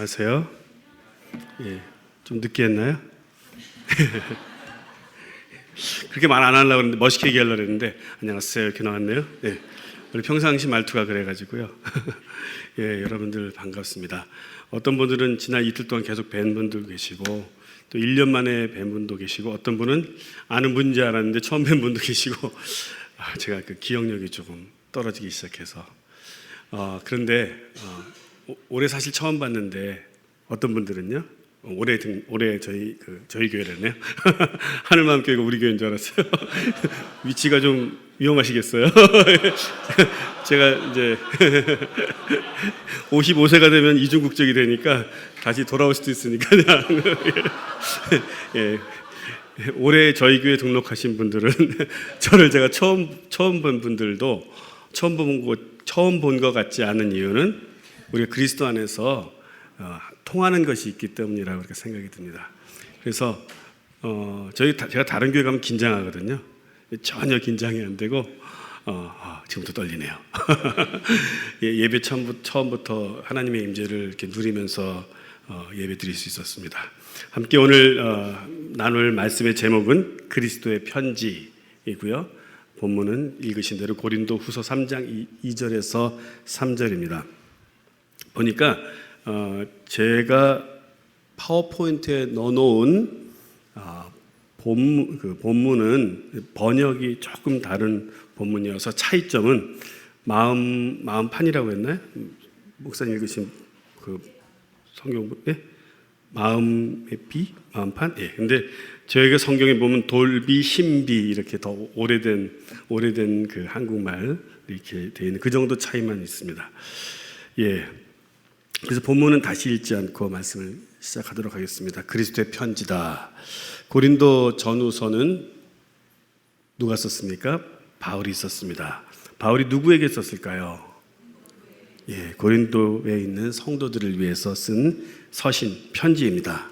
안녕하세요. 예, 좀 늦게 했나요? 그렇게 말 안 하려고 했는데 멋있게 얘기하려고 했는데 안녕하세요 이렇게 나왔네요. 예, 원래 평상시 말투가 그래가지고요. 예, 여러분들 반갑습니다. 어떤 분들은 지난 이틀 동안 계속 뵌 분도 계시고 또 1년 만에 뵌 분도 계시고 어떤 분은 아는 분인지 알았는데 처음 뵌 분도 계시고 제가 그 기억력이 조금 떨어지기 시작해서 그런데 올해 사실 처음 봤는데 어떤 분들은요 올해 저희 교회라네요. 하늘마음교회가 우리 교회인 줄 알았어요. 위치가 좀 위험하시겠어요. 제가 이제 55세가 되면 이중국적이 되니까 다시 돌아올 수도 있으니까 그냥 예. 올해 저희 교회 등록하신 분들은 저를 제가 처음 본 분들도 처음 본 것 같지 않은 이유는 우리가 그리스도 안에서 통하는 것이 있기 때문이라고 그렇게 생각이 듭니다. 그래서 제가 다른 교회 가면 긴장하거든요. 전혀 긴장이 안 되고 지금부터 떨리네요. 예배 처음부터 하나님의 임재를 이렇게 누리면서 예배 드릴 수 있었습니다. 함께 오늘 나눌 말씀의 제목은 그리스도의 편지이고요. 본문은 읽으신 대로 고린도 후서 3장 2절에서 3절입니다. 보니까 제가 파워포인트에 넣어놓은 본문은 번역이 조금 다른 본문이어서 차이점은 마음판이라고 했나요? 목사님 읽으신 그 성경 예? 마음판? 예. 근데 저희가 성경에 보면 돌비, 신비 이렇게 더 오래된 그 한국말 이렇게 되어 있는 그 정도 차이만 있습니다. 예. 그래서 본문은 다시 읽지 않고 말씀을 시작하도록 하겠습니다. 그리스도의 편지다. 고린도 전후서는 누가 썼습니까? 바울이 썼습니다. 바울이 누구에게 썼을까요? 예, 고린도에 있는 성도들을 위해서 쓴 서신, 편지입니다.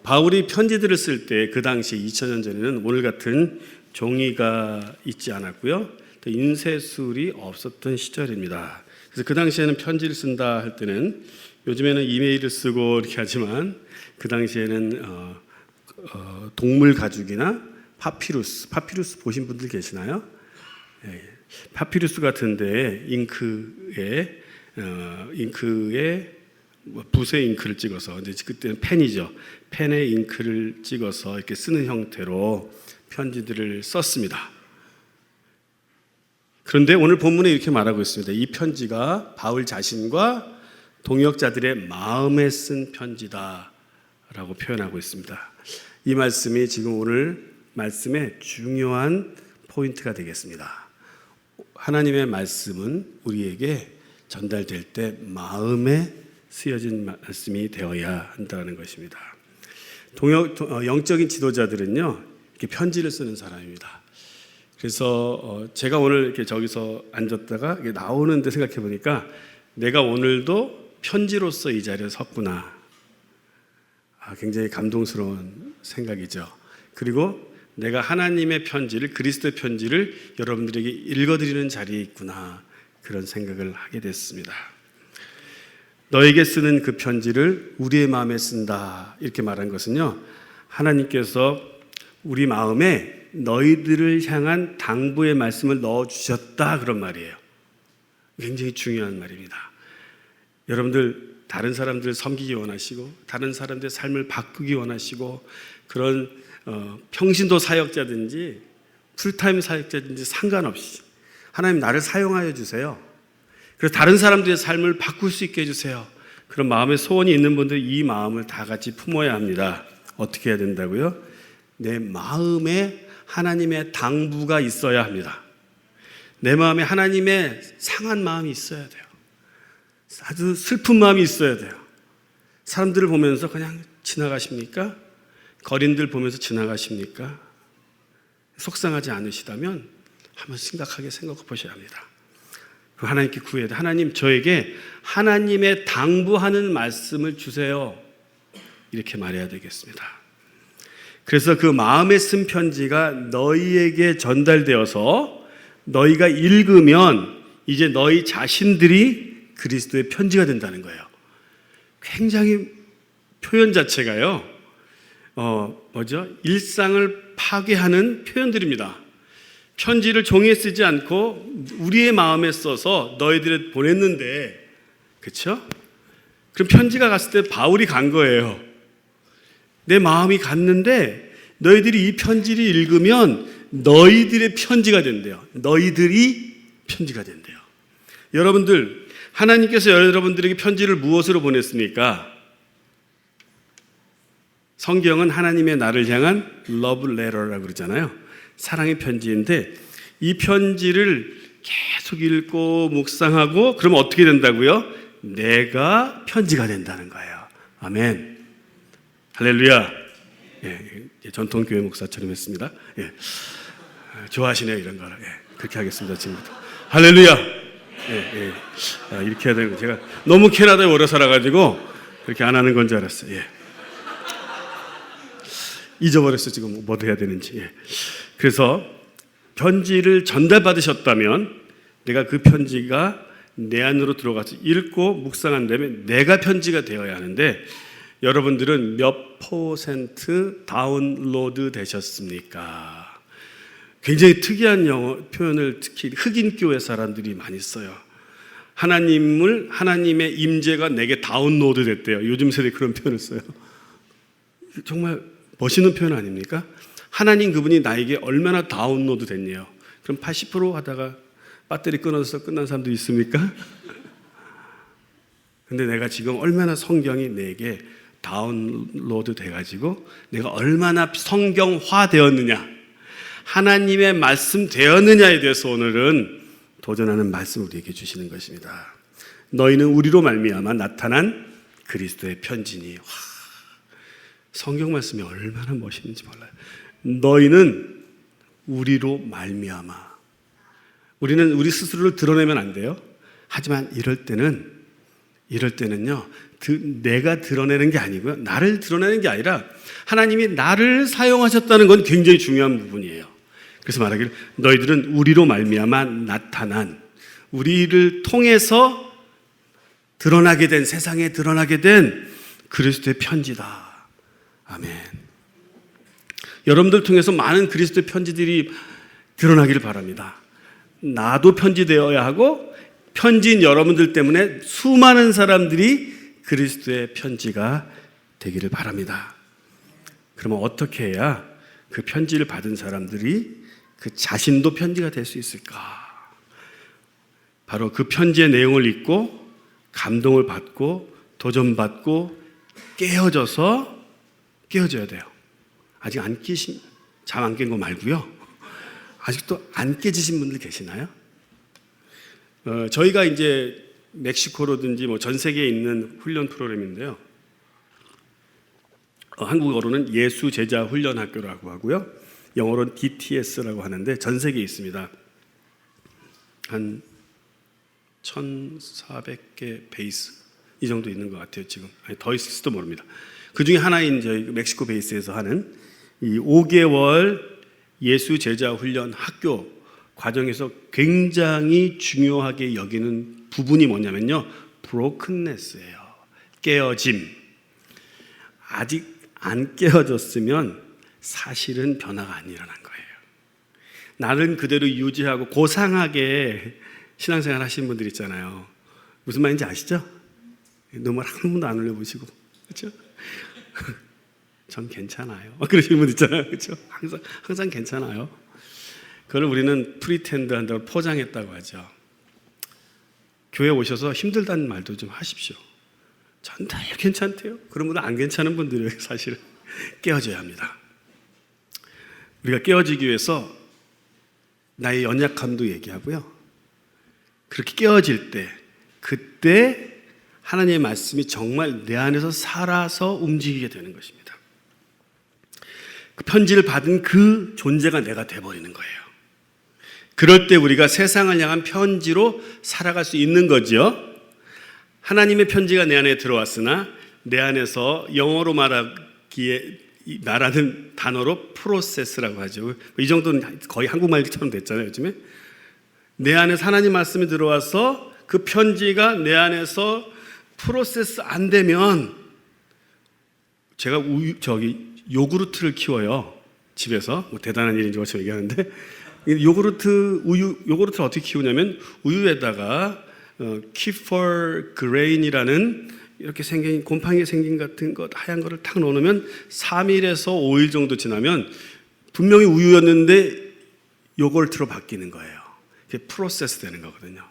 바울이 편지들을 쓸 때 그 당시 2000년 전에는 오늘 같은 종이가 있지 않았고요. 또 인쇄술이 없었던 시절입니다. 그래서 그 당시에는 편지를 쓴다 할 때는 요즘에는 이메일을 쓰고 이렇게 하지만 그 당시에는 동물 가죽이나 파피루스 보신 분들 계시나요? 예, 파피루스 같은데 잉크에 붓에 잉크를 찍어서 근데 그때는 펜이죠. 펜에 잉크를 찍어서 이렇게 쓰는 형태로 편지들을 썼습니다. 그런데 오늘 본문에 이렇게 말하고 있습니다. 이 편지가 바울 자신과 동역자들의 마음에 쓴 편지다라고 표현하고 있습니다. 이 말씀이 지금 오늘 말씀의 중요한 포인트가 되겠습니다. 하나님의 말씀은 우리에게 전달될 때 마음에 쓰여진 말씀이 되어야 한다는 것입니다. 영적인 지도자들은요, 이렇게 편지를 쓰는 사람입니다. 그래서 제가 오늘 이렇게 저기서 앉았다가 나오는데 생각해 보니까 내가 오늘도 편지로서 이 자리에 섰구나. 굉장히 감동스러운 생각이죠. 그리고 내가 하나님의 편지를, 그리스도의 편지를 여러분들에게 읽어드리는 자리에 있구나. 그런 생각을 하게 됐습니다. 너에게 쓰는 그 편지를 우리의 마음에 쓴다. 이렇게 말한 것은요, 하나님께서 우리 마음에 너희들을 향한 당부의 말씀을 넣어주셨다. 그런 말이에요. 굉장히 중요한 말입니다. 여러분들 다른 사람들을 섬기기 원하시고 다른 사람들의 삶을 바꾸기 원하시고 그런 평신도 사역자든지 풀타임 사역자든지 상관없이 하나님 나를 사용하여 주세요. 그래서 다른 사람들의 삶을 바꿀 수 있게 해주세요. 그런 마음의 소원이 있는 분들이 이 마음을 다 같이 품어야 합니다. 어떻게 해야 된다고요? 내 마음에 하나님의 당부가 있어야 합니다. 내 마음에 하나님의 상한 마음이 있어야 돼요. 아주 슬픈 마음이 있어야 돼요. 사람들을 보면서 그냥 지나가십니까? 거린들 보면서 지나가십니까? 속상하지 않으시다면 한번 심각하게 생각해 보셔야 합니다. 하나님께 구해야 돼. 하나님, 저에게 하나님의 당부하는 말씀을 주세요. 이렇게 말해야 되겠습니다. 그래서 그 마음에 쓴 편지가 너희에게 전달되어서 너희가 읽으면 이제 너희 자신들이 그리스도의 편지가 된다는 거예요. 굉장히 표현 자체가요, 일상을 파괴하는 표현들입니다. 편지를 종이에 쓰지 않고 우리의 마음에 써서 너희들에 보냈는데, 그렇죠? 그럼 편지가 갔을 때 바울이 간 거예요. 내 마음이 갔는데 너희들이 이 편지를 읽으면 너희들의 편지가 된대요. 너희들이 편지가 된대요. 여러분들, 하나님께서 여러분들에게 편지를 무엇으로 보냈습니까? 성경은 하나님의 나를 향한 love letter라고 그러잖아요. 사랑의 편지인데, 이 편지를 계속 읽고 묵상하고 그러면 어떻게 된다고요? 내가 편지가 된다는 거예요. 아멘. 할렐루야. 예, 전통교회 목사처럼 했습니다. 예. 좋아하시네요, 이런 거를. 예, 그렇게 하겠습니다, 지금부터. 할렐루야. 예. 이렇게 해야 되는 거. 제가 너무 캐나다에 오래 살아가지고 그렇게 안 하는 건 줄 알았어요. 예. 잊어버렸어, 지금 뭐 해야 되는지. 예. 그래서 편지를 전달받으셨다면 내가 그 편지가 내 안으로 들어가서 읽고 묵상한 다음에 내가 편지가 되어야 하는데, 여러분들은 몇 % 다운로드 되셨습니까? 굉장히 특이한 영어 표현을 특히 흑인 교회 사람들이 많이 써요. 하나님의 임재가 내게 다운로드 됐대요. 요즘 세대 그런 표현을 써요. 정말 멋있는 표현 아닙니까? 하나님 그분이 나에게 얼마나 다운로드 됐네요. 그럼 80% 하다가 배터리 끊어서 끝난 사람도 있습니까? 근데 내가 지금 얼마나 성경이 내게 다운로드 돼가지고 내가 얼마나 성경화 되었느냐, 하나님의 말씀 되었느냐에 대해서 오늘은 도전하는 말씀을 우리에게 주시는 것입니다. 너희는 우리로 말미암아 나타난 그리스도의 편지니. 와, 성경 말씀이 얼마나 멋있는지 몰라요. 너희는 우리로 말미암아. 우리는 우리 스스로를 드러내면 안 돼요. 하지만 이럴 때는요, 내가 드러내는 게 아니고요, 나를 드러내는 게 아니라 하나님이 나를 사용하셨다는 건 굉장히 중요한 부분이에요. 그래서 말하기를 너희들은 우리로 말미암아 나타난, 우리를 통해서 드러나게 된, 세상에 드러나게 된 그리스도의 편지다. 아멘. 여러분들 통해서 많은 그리스도의 편지들이 드러나기를 바랍니다. 나도 편지되어야 하고 편지인 여러분들 때문에 수많은 사람들이 그리스도의 편지가 되기를 바랍니다. 그러면 어떻게 해야 그 편지를 받은 사람들이 그 자신도 편지가 될 수 있을까? 바로 그 편지의 내용을 읽고 감동을 받고 도전받고 깨어져야 돼요. 아직 잠 안 깬 거 말고요. 아직도 안 깨지신 분들 계시나요? 저희가 이제 멕시코로든지 전 세계에 있는 훈련 프로그램인데요. 한국어로는 예수 제자 훈련 학교라고 하고요. 영어로는 DTS라고 하는데 전 세계에 있습니다. 한 1,400개 베이스 이 정도 있는 것 같아요, 지금. 아니, 더 있을지도 모릅니다. 그 중에 하나인 저희 멕시코 베이스에서 하는 이 5개월 예수 제자 훈련 학교 과정에서 굉장히 중요하게 여기는 부분이 뭐냐면요, brokenness예요. 깨어짐. 아직 안 깨어졌으면 사실은 변화가 안 일어난 거예요. 나는 그대로 유지하고 고상하게 신앙생활 하시는 분들 있잖아요. 무슨 말인지 아시죠? 눈물 한 번도 안 흘려보시고, 그렇죠? 전 괜찮아요. 그러시는 분 있잖아요, 그렇죠? 항상 괜찮아요. 그걸 우리는 프리텐드 한다고 포장했다고 하죠. 교회 오셔서 힘들다는 말도 좀 하십시오. 전 다 괜찮대요. 그런 분은 안 괜찮은 분들이 사실은 깨어져야 합니다. 우리가 깨어지기 위해서 나의 연약함도 얘기하고요. 그렇게 깨어질 때, 그때 하나님의 말씀이 정말 내 안에서 살아서 움직이게 되는 것입니다. 그 편지를 받은 그 존재가 내가 돼버리는 거예요. 그럴 때 우리가 세상을 향한 편지로 살아갈 수 있는 거죠. 하나님의 편지가 내 안에 들어왔으나 내 안에서 영어로 말하는 단어로 프로세스라고 하죠. 이 정도는 거의 한국말처럼 됐잖아요, 요즘에. 내 안에서 하나님 말씀이 들어와서 그 편지가 내 안에서 프로세스 안 되면 제가 요구르트를 키워요. 집에서. 뭐 대단한 일인지 어찌 얘기하는데 요구르트를 어떻게 키우냐면 우유에다가 키퍼 그레인이라는 이렇게 생긴 곰팡이 생긴 같은 것 하얀 거를 탁 넣으면 3일에서 5일 정도 지나면 분명히 우유였는데 요거트로 바뀌는 거예요. 그게 프로세스 되는 거거든요.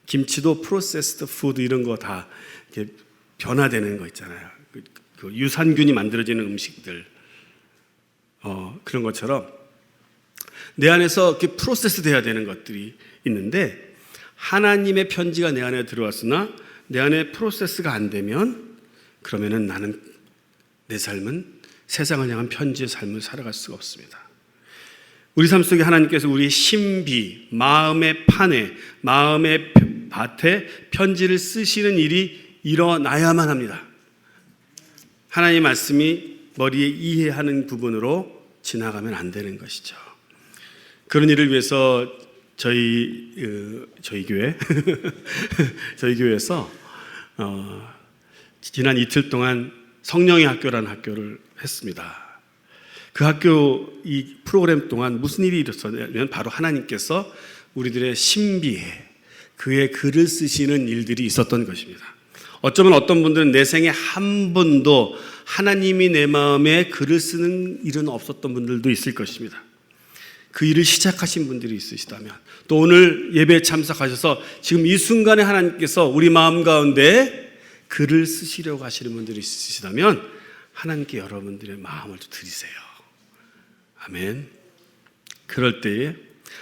김치도 프로세스드 푸드 이런 거 다 변화되는 거 있잖아요. 그 유산균이 만들어지는 음식들 그런 것처럼 내 안에서 이렇게 프로세스 돼야 되는 것들이 있는데 하나님의 편지가 내 안에 들어왔으나 내 안에 프로세스가 안 되면 그러면은 나는 내 삶은 세상을 향한 편지의 삶을 살아갈 수가 없습니다. 우리 삶 속에 하나님께서 우리의 신비, 마음의 판에, 마음의 밭에 편지를 쓰시는 일이 일어나야만 합니다. 하나님의 말씀이 머리에 이해하는 부분으로 지나가면 안 되는 것이죠. 그런 일을 위해서 저희 교회 저희 교회에서 지난 이틀 동안 성령의 학교라는 학교를 했습니다. 그 학교 이 프로그램 동안 무슨 일이 일어났냐면 바로 하나님께서 우리들의 신비에 그의 글을 쓰시는 일들이 있었던 것입니다. 어쩌면 어떤 분들은 내 생에 한 번도 하나님이 내 마음에 글을 쓰는 일은 없었던 분들도 있을 것입니다. 그 일을 시작하신 분들이 있으시다면 또 오늘 예배에 참석하셔서 지금 이 순간에 하나님께서 우리 마음 가운데 글을 쓰시려고 하시는 분들이 있으시다면 하나님께 여러분들의 마음을 좀 드리세요. 아멘. 그럴 때에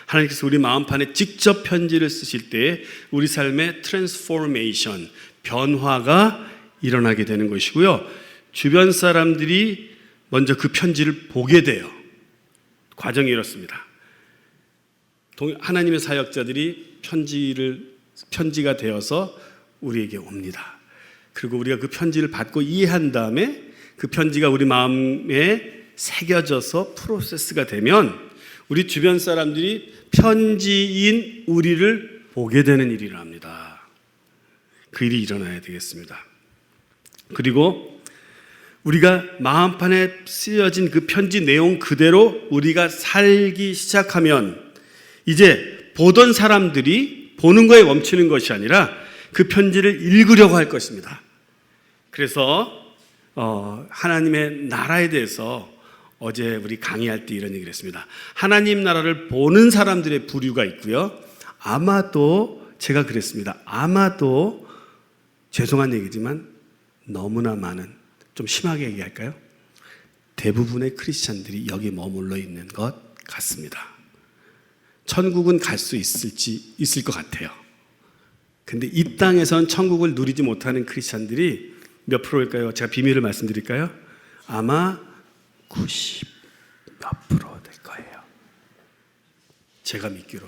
하나님께서 우리 마음판에 직접 편지를 쓰실 때에 우리 삶의 트랜스포메이션, 변화가 일어나게 되는 것이고요. 주변 사람들이 먼저 그 편지를 보게 돼요. 과정이 이렇습니다. 하나님의 사역자들이 편지가 되어서 우리에게 옵니다. 그리고 우리가 그 편지를 받고 이해한 다음에 그 편지가 우리 마음에 새겨져서 프로세스가 되면 우리 주변 사람들이 편지인 우리를 보게 되는 일이 일어납니다. 그 일이 일어나야 되겠습니다. 그리고 우리가 마음판에 쓰여진 그 편지 내용 그대로 우리가 살기 시작하면 이제 보던 사람들이 보는 거에 멈추는 것이 아니라 그 편지를 읽으려고 할 것입니다. 그래서 하나님의 나라에 대해서 어제 우리 강의할 때 이런 얘기를 했습니다. 하나님 나라를 보는 사람들의 부류가 있고요. 아마도 제가 그랬습니다. 아마도 죄송한 얘기지만 너무나 많은, 좀 심하게 얘기할까요? 대부분의 크리스찬들이 여기 머물러 있는 것 같습니다. 천국은 갈 수 있을 것 같아요. 근데 이 땅에선 천국을 누리지 못하는 크리스찬들이 몇 프로일까요? 제가 비밀을 말씀드릴까요? 아마 90 몇 프로 될 거예요. 제가 믿기로.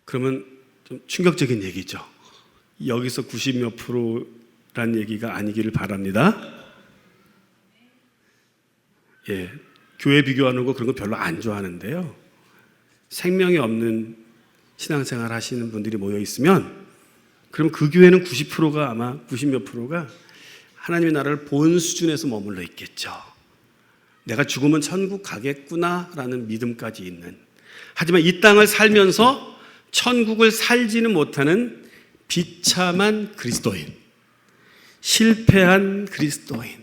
그러면 좀 충격적인 얘기죠. 여기서 90 몇 프로란 얘기가 아니기를 바랍니다. 예, 교회 비교하는 거 그런 거 별로 안 좋아하는데요. 생명이 없는 신앙생활 하시는 분들이 모여 있으면 그럼 그 교회는 90%가 아마 90 몇 프로가 하나님의 나라를 본 수준에서 머물러 있겠죠. 내가 죽으면 천국 가겠구나라는 믿음까지 있는, 하지만 이 땅을 살면서 천국을 살지는 못하는 비참한 그리스도인, 실패한 그리스도인,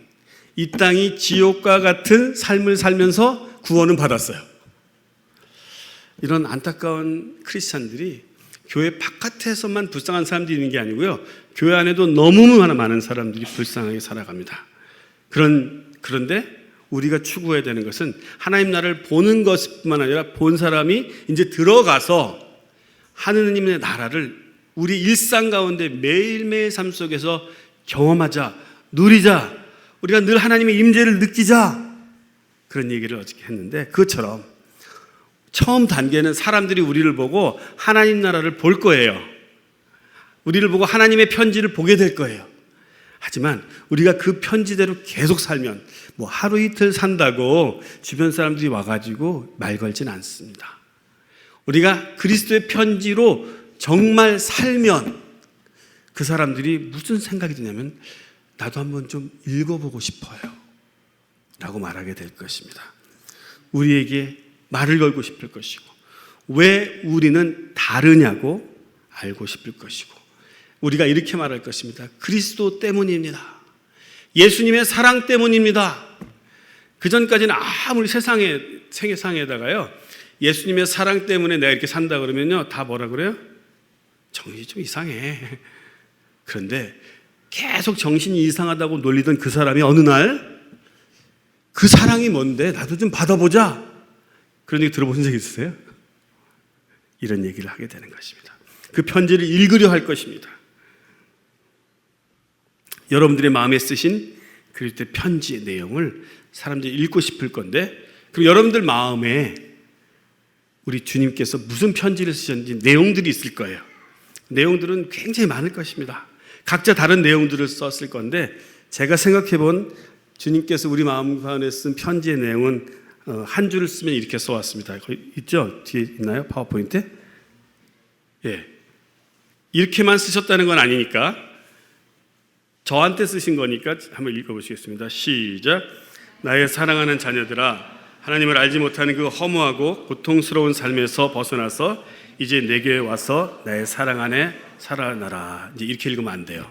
이 땅이 지옥과 같은 삶을 살면서 구원은 받았어요. 이런 안타까운 크리스찬들이 교회 바깥에서만 불쌍한 사람들이 있는 게 아니고요, 교회 안에도 너무나 많은 사람들이 불쌍하게 살아갑니다. 그런데 우리가 추구해야 되는 것은 하나님 나라를 보는 것뿐만 아니라 본 사람이 이제 들어가서 하느님의 나라를 우리 일상 가운데 매일매일 삶 속에서 경험하자, 누리자, 우리가 늘 하나님의 임재를 느끼자, 그런 얘기를 어저께 했는데, 그것처럼 처음 단계는 사람들이 우리를 보고 하나님 나라를 볼 거예요. 우리를 보고 하나님의 편지를 보게 될 거예요. 하지만 우리가 그 편지대로 계속 살면 뭐 하루 이틀 산다고 주변 사람들이 와가지고 말 걸진 않습니다. 우리가 그리스도의 편지로 정말 살면 그 사람들이 무슨 생각이 드냐면 나도 한번 좀 읽어보고 싶어요 라고 말하게 될 것입니다. 우리에게 말을 걸고 싶을 것이고 왜 우리는 다르냐고 알고 싶을 것이고 우리가 이렇게 말할 것입니다. 그리스도 때문입니다. 예수님의 사랑 때문입니다. 그전까지는 아무리 세상에다가요 예수님의 사랑 때문에 내가 이렇게 산다 그러면요 다 뭐라 그래요? 정신이 좀 이상해. 그런데 계속 정신이 이상하다고 놀리던 그 사람이 어느 날 그 사랑이 뭔데 나도 좀 받아보자 그런 얘기 들어보신 적 있으세요? 이런 얘기를 하게 되는 것입니다. 그 편지를 읽으려 할 것입니다. 여러분들의 마음에 쓰신 그리스도의 편지의 내용을 사람들이 읽고 싶을 건데 그럼 여러분들 마음에 우리 주님께서 무슨 편지를 쓰셨는지 내용들이 있을 거예요. 내용들은 굉장히 많을 것입니다. 각자 다른 내용들을 썼을 건데 제가 생각해 본 주님께서 우리 마음 가운데 쓴 편지의 내용은 한 줄을 쓰면 이렇게 써왔습니다. 거기 있죠? 뒤에 있나요? 파워포인트? 예. 이렇게만 쓰셨다는 건 아니니까 저한테 쓰신 거니까 한번 읽어보시겠습니다. 시작. 나의 사랑하는 자녀들아 하나님을 알지 못하는 그 허무하고 고통스러운 삶에서 벗어나서 이제 내게 와서 나의 사랑 안에 살아나라. 이제 이렇게 읽으면 안 돼요.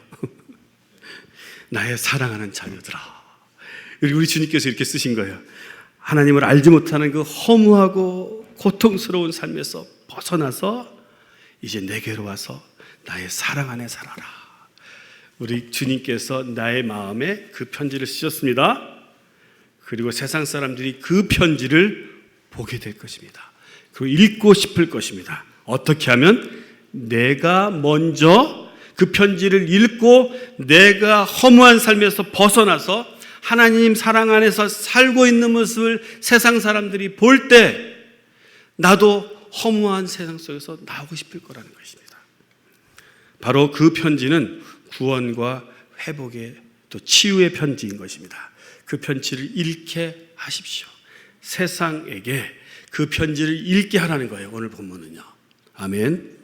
나의 사랑하는 자녀들아. 우리 주님께서 이렇게 쓰신 거예요. 하나님을 알지 못하는 그 허무하고 고통스러운 삶에서 벗어나서 이제 내게로 와서 나의 사랑 안에 살아라. 우리 주님께서 나의 마음에 그 편지를 쓰셨습니다. 그리고 세상 사람들이 그 편지를 보게 될 것입니다. 그리고 읽고 싶을 것입니다. 어떻게 하면 내가 먼저 그 편지를 읽고 내가 허무한 삶에서 벗어나서 하나님 사랑 안에서 살고 있는 모습을 세상 사람들이 볼 때 나도 허무한 세상 속에서 나오고 싶을 거라는 것입니다. 바로 그 편지는 구원과 회복의 또 치유의 편지인 것입니다. 그 편지를 읽게 하십시오. 세상에게 그 편지를 읽게 하라는 거예요. 오늘 본문은요. 아멘.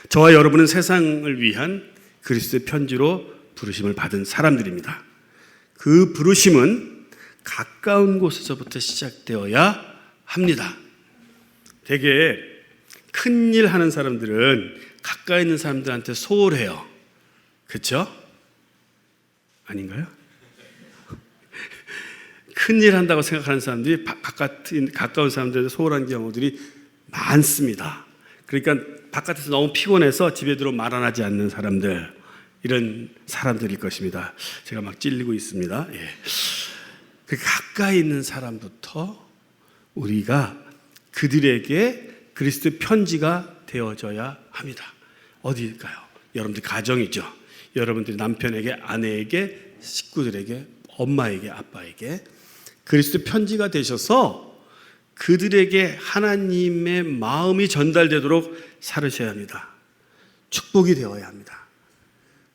저와 여러분은 세상을 위한 그리스도의 편지로 부르심을 받은 사람들입니다. 그 부르심은 가까운 곳에서부터 시작되어야 합니다. 되게 큰일 하는 사람들은 가까이 있는 사람들한테 소홀해요. 그렇죠? 아닌가요? 큰일 한다고 생각하는 사람들이 가까운 사람들한테 소홀한 경우들이 많습니다. 그러니까 바깥에서 너무 피곤해서 집에 들어오면 말 안 하지 않는 사람들, 이런 사람들일 것입니다. 제가 막 찔리고 있습니다. 예. 가까이 있는 사람부터 우리가 그들에게 그리스도의 편지가 되어져야 합니다. 어디일까요? 여러분들 가정이죠. 여러분들이 남편에게, 아내에게, 식구들에게, 엄마에게, 아빠에게 그리스도의 편지가 되셔서 그들에게 하나님의 마음이 전달되도록 살으셔야 합니다. 축복이 되어야 합니다.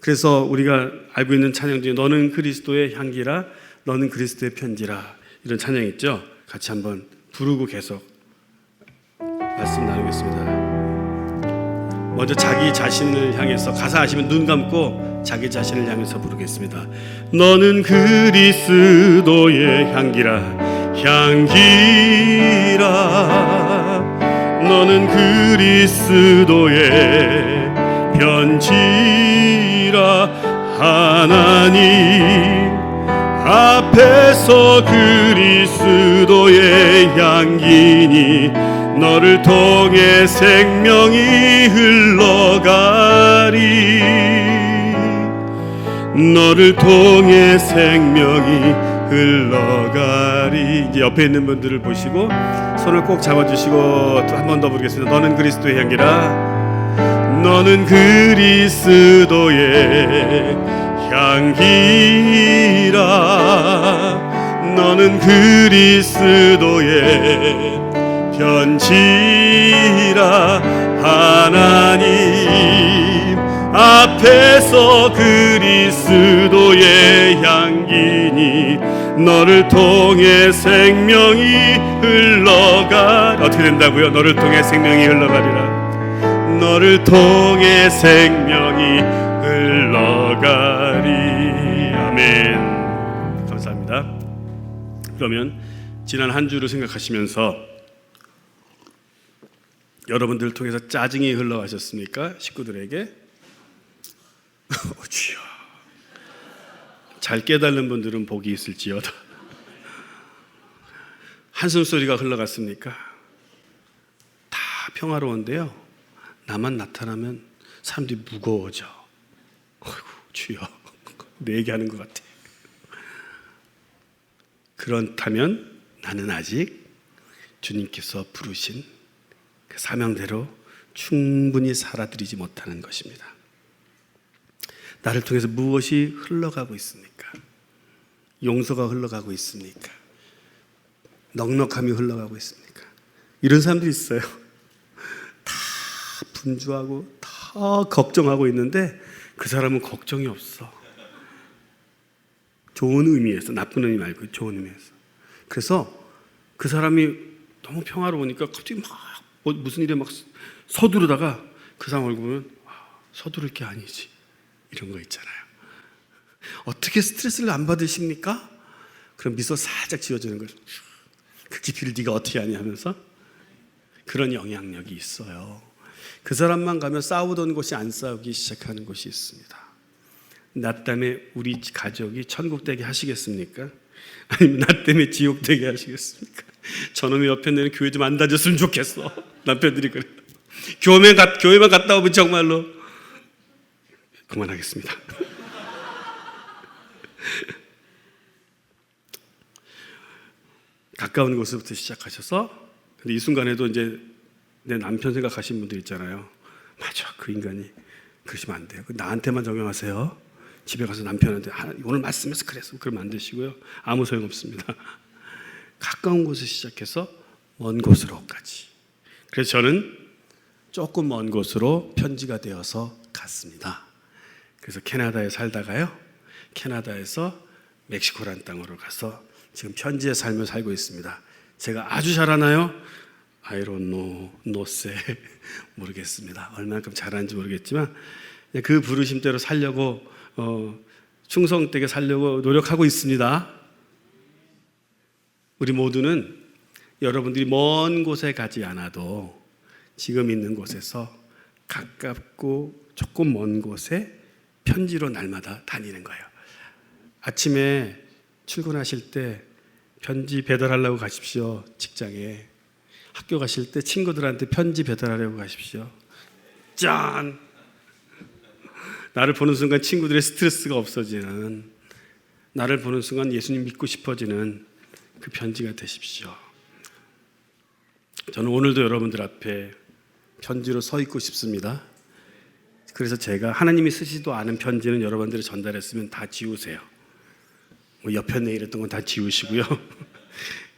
그래서 우리가 알고 있는 찬양 중에 너는 그리스도의 향기라, 너는 그리스도의 편지라, 이런 찬양 있죠? 같이 한번 부르고 계속 말씀 나누겠습니다. 먼저 자기 자신을 향해서, 가사 아시면 눈 감고 자기 자신을 향해서 부르겠습니다. 너는 그리스도의 향기라, 향기라. 너는 그리스도의 편지라. 하나님 앞에서 그리스도의 향기니 너를 통해 생명이 흘러가리. 너를 통해 생명이 흘러가리. 이제 옆에 있는 분들을 보시고 손을 꼭 잡아주시고 또 한 번 더 부르겠습니다. 너는 그리스도의 향기라. 너는 그리스도의 향기라. 너는 그리스도의 편지라. 하나님 앞에서 그리스도의 향기니 너를 통해 생명이 흘러가. 어떻게 된다고요? 너를 통해 생명이 흘러가리라. 너를 통해 생명이 흘러가리. 아멘. 감사합니다. 그러면 지난 한 주를 생각하시면서 여러분들을 통해서 짜증이 흘러가셨습니까? 식구들에게? 주여. 잘 깨달는 분들은 복이 있을지어다. 한숨 소리가 흘러갔습니까? 다 평화로운데요, 나만 나타나면 사람들이 무거워져. 어이구, 주여, 내 얘기하는 것 같아. 그렇다면 나는 아직 주님께서 부르신 그 사명대로 충분히 살아드리지 못하는 것입니다. 나를 통해서 무엇이 흘러가고 있습니까? 용서가 흘러가고 있습니까? 넉넉함이 흘러가고 있습니까? 이런 사람들이 있어요. 다 분주하고 다 걱정하고 있는데 그 사람은 걱정이 없어. 좋은 의미에서, 나쁜 의미 말고 좋은 의미에서. 그래서 그 사람이 너무 평화로우니까 갑자기 막 무슨 일에 막 서두르다가 그 사람 얼굴 보면 서두를 게 아니지, 이런 거 있잖아요. 어떻게 스트레스를 안 받으십니까? 그럼 미소 살짝 지어주는 거죠. 그 깊이를 네가 어떻게 아냐 하면서. 그런 영향력이 있어요. 그 사람만 가면 싸우던 곳이 안 싸우기 시작하는 곳이 있습니다. 나 때문에 우리 가족이 천국 되게 하시겠습니까? 아니면 나 때문에 지옥 되게 하시겠습니까? 저놈의 옆에 내는 교회 좀 안 다녔으면 좋겠어. 남편들이 그래. 교회만 갔다 오면 정말로. 그만하겠습니다. 가까운 곳부터 시작하셔서, 근데 이 순간에도 이제 내 남편 생각하시는 분들 있잖아요. 맞아, 그 인간이 그러시면 안 돼요. 나한테만 적용하세요. 집에 가서 남편한테 오늘 말씀에서 그랬어, 그러면 안 되시고요. 아무 소용 없습니다. 가까운 곳에서 시작해서 먼 곳으로까지. 그래서 저는 조금 먼 곳으로 편지가 되어서 갔습니다. 그래서 캐나다에 살다가요, 캐나다에서 멕시코란 땅으로 가서 지금 편지의 삶을 살고 있습니다. 제가 아주 잘하나요? I don't know, no say. 모르겠습니다. 얼마만큼 잘하는지 모르겠지만 그 부르심대로 살려고, 충성되게 살려고 노력하고 있습니다. 우리 모두는 여러분들이 먼 곳에 가지 않아도 지금 있는 곳에서 가깝고 조금 먼 곳에 편지로 날마다 다니는 거예요. 아침에 출근하실 때 편지 배달하려고 가십시오. 직장에. 학교 가실 때 친구들한테 편지 배달하려고 가십시오. 짠! 나를 보는 순간 친구들의 스트레스가 없어지는, 나를 보는 순간 예수님 믿고 싶어지는 그 편지가 되십시오. 저는 오늘도 여러분들 앞에 편지로 서 있고 싶습니다. 그래서 제가 하나님이 쓰시지도 않은 편지는 여러분들이 전달했으면 다 지우세요. 뭐 옆에 내일했던 건 다 지우시고요.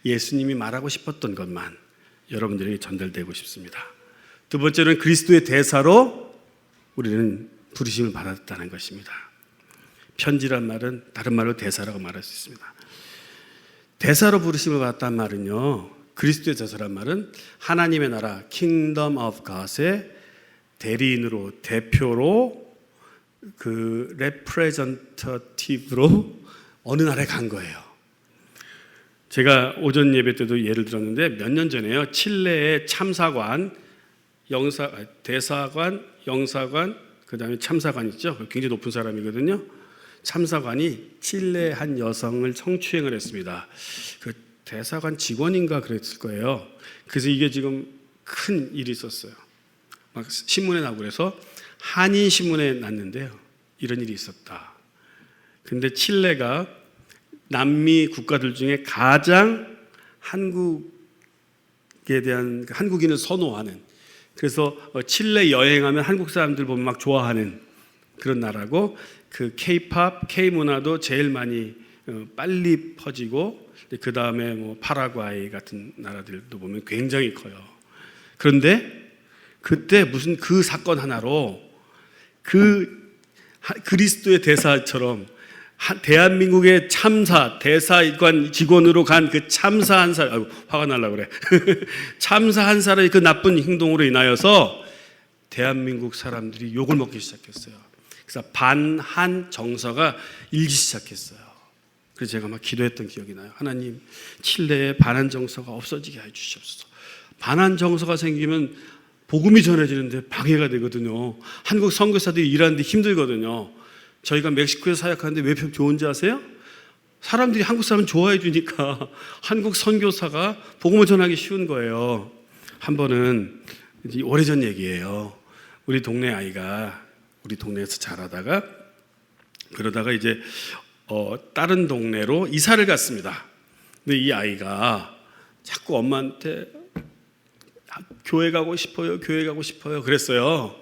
예수님이 말하고 싶었던 것만 여러분들에게 전달되고 싶습니다. 두 번째는 그리스도의 대사로 우리는 부르심을 받았다는 것입니다. 편지란 말은 다른 말로 대사라고 말할 수 있습니다. 대사로 부르심을 받았다는 말은요, 그리스도의 대사란 말은 하나님의 나라 Kingdom of God의 대리인으로, 대표로, 그 representative로 어느 나라에 간 거예요. 제가 오전 예배 때도 예를 들었는데 몇 년 전에요, 칠레의 참사관, 대사관, 영사관, 그 다음에 참사관 있죠. 굉장히 높은 사람이거든요. 참사관이 칠레 한 여성을 성추행을 했습니다. 그 대사관 직원인가 그랬을 거예요. 그래서 이게 지금 큰 일이 있었어요. 막 신문에 나오고 그래서 한인 신문에 났는데요, 이런 일이 있었다. 근데 칠레가 남미 국가들 중에 가장 한국에 대한, 한국인을 선호하는, 그래서 칠레 여행하면 한국 사람들 보면 막 좋아하는 그런 나라고, 그 K-팝, K-문화도 제일 많이 빨리 퍼지고, 그 다음에 뭐 파라과이 같은 나라들도 보면 굉장히 커요. 그런데 그때 무슨 그 사건 하나로 그 그리스도의 대사처럼 대한민국의 참사, 대사관 직원으로 간 그 참사한 사람, 화가 날라 그래. 참사한 사람이 그 나쁜 행동으로 인하여서 대한민국 사람들이 욕을 먹기 시작했어요. 그래서 반한 정서가 일기 시작했어요. 그래서 제가 막 기도했던 기억이 나요. 하나님, 칠레에 반한 정서가 없어지게 해주시옵소서. 반한 정서가 생기면 복음이 전해지는데 방해가 되거든요. 한국 선교사들이 일하는데 힘들거든요. 저희가 멕시코에 사역하는데 왜 좋은지 아세요? 사람들이 한국 사람 좋아해 주니까 한국 선교사가 복음을 전하기 쉬운 거예요. 한 번은 오래전 얘기예요. 우리 동네 아이가 우리 동네에서 자라다가 그러다가 이제 다른 동네로 이사를 갔습니다. 근데 이 아이가 자꾸 엄마한테 교회 가고 싶어요, 교회 가고 싶어요 그랬어요.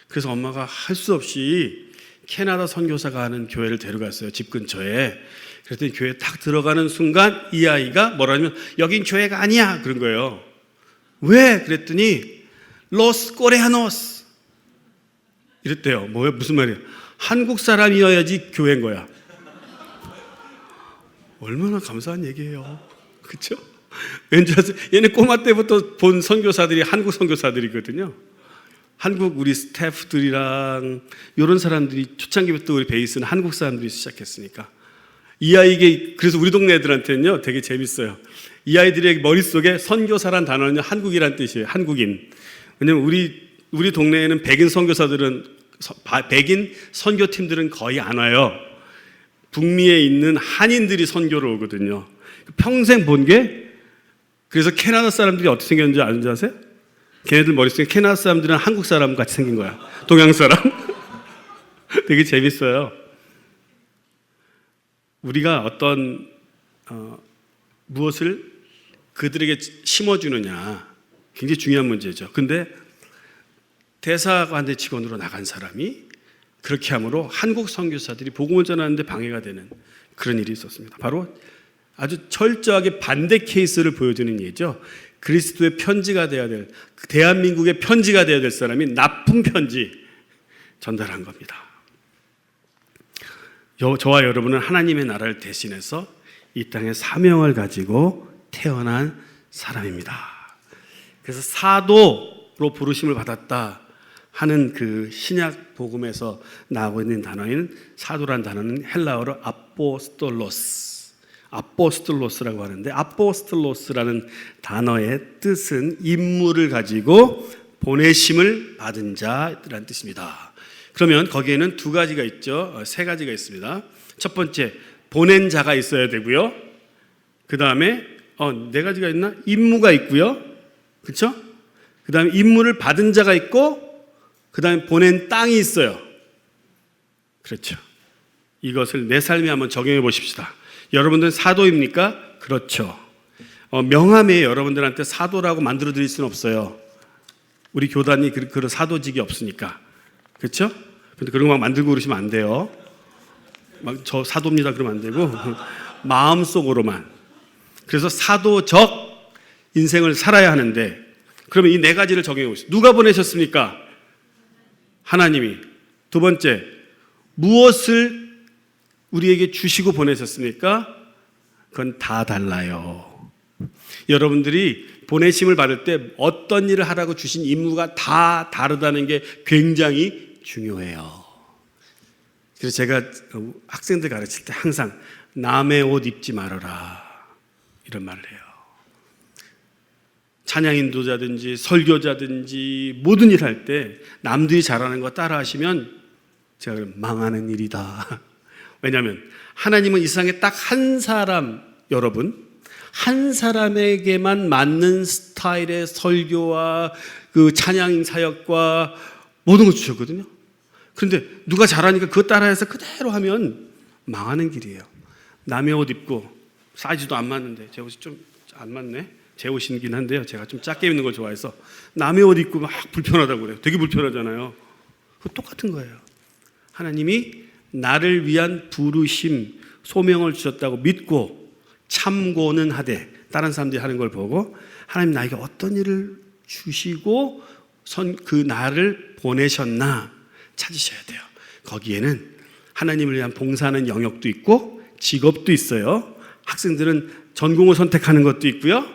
그래서 엄마가 할 수 없이 캐나다 선교사가 하는 교회를 데려갔어요. 집 근처에. 그랬더니 교회에 딱 들어가는 순간 이 아이가 뭐라냐면 여긴 교회가 아니야 그런 거예요. 왜? 그랬더니 로스 코레아노스 이랬대요. 뭐예요? 무슨 말이에요? 한국 사람이어야지 교회인 거야. 얼마나 감사한 얘기예요. 그렇죠? 왠지 아세요? 얘네 꼬마 때부터 본 선교사들이 한국 선교사들이거든요. 한국 우리 스태프들이랑 이런 사람들이 초창기부터 우리 베이스는 한국 사람들이 시작했으니까 이 아이에게 그래서 우리 동네 애들한테는요 되게 재밌어요. 이 아이들의 머릿속에 선교사란 단어는 한국이란 뜻이에요. 한국인. 왜냐면 우리 동네에는 백인 선교사들은 백인 선교팀들은 거의 안 와요. 북미에 있는 한인들이 선교를 오거든요. 평생 본 게 그래서 캐나다 사람들이 어떻게 생겼는지 아는지 아세요? 걔네들 머릿속에 캐나다 사람들은 한국 사람 같이 생긴 거야. 동양 사람. 되게 재밌어요. 우리가 어떤 무엇을 그들에게 심어주느냐 굉장히 중요한 문제죠. 근데 대사관대 직원으로 나간 사람이 그렇게 함으로 한국 선교사들이 복음을 전하는데 방해가 되는 그런 일이 있었습니다. 바로 아주 철저하게 반대 케이스를 보여주는 예죠. 그리스도의 편지가 되어야 될, 대한민국의 편지가 되어야 될 사람이 나쁜 편지 전달한 겁니다. 저와 여러분은 하나님의 나라를 대신해서 이 땅에 사명을 가지고 태어난 사람입니다. 그래서 사도로 부르심을 받았다 하는 그 신약 복음에서 나오고 있는 단어인 사도란 단어는 헬라어로 아포스톨로스라고 하는데 아포스톨로스라는 단어의 뜻은 임무를 가지고 보내심을 받은 자라는 뜻입니다. 그러면 거기에는 두 가지가 있죠. 세 가지가 있습니다. 첫 번째, 보낸 자가 있어야 되고요. 그 다음에 네 가지가 있나? 임무가 있고요. 그렇죠? 그 다음에 임무를 받은 자가 있고 그 다음에 보낸 땅이 있어요. 그렇죠. 이것을 내 삶에 한번 적용해 보십시다. 여러분들은 사도입니까? 그렇죠. 명함에 여러분들한테 사도라고 만들어 드릴 수는 없어요. 우리 교단이 그런 사도직이 없으니까. 그렇죠? 근데 그런 거 막 만들고 그러시면 안 돼요. 막 저 사도입니다 그러면 안 되고 마음속으로만. 그래서 사도적 인생을 살아야 하는데 그러면 이 네 가지를 적용해 보시죠. 누가 보내셨습니까? 하나님이. 두 번째, 무엇을 우리에게 주시고 보내셨습니까? 그건 다 달라요. 여러분들이 보내심을 받을 때 어떤 일을 하라고 주신 임무가 다 다르다는 게 굉장히 중요해요. 그래서 제가 학생들 가르칠 때 항상 남의 옷 입지 말아라 이런 말을 해요. 찬양 인도자든지 설교자든지 모든 일 할 때 남들이 잘하는 거 따라 하시면 제가 망하는 일이다. 왜냐하면 하나님은 이 세상에 딱 한 사람, 여러분, 한 사람에게만 맞는 스타일의 설교와 그 찬양 사역과 모든 걸 주셨거든요. 그런데 누가 잘하니까 그거 따라해서 그대로 하면 망하는 길이에요. 남의 옷 입고 사이즈도 안 맞는데 제 옷이 좀 안 맞네. 제 옷이긴 한데요. 제가 좀 작게 입는 걸 좋아해서 남의 옷 입고 막 불편하다고 그래요. 되게 불편하잖아요. 그거 똑같은 거예요. 하나님이 나를 위한 부르심, 소명을 주셨다고 믿고 참고는 하되 다른 사람들이 하는 걸 보고 하나님 나에게 어떤 일을 주시고 그 나를 보내셨나 찾으셔야 돼요. 거기에는 하나님을 위한 봉사하는 영역도 있고 직업도 있어요. 학생들은 전공을 선택하는 것도 있고요.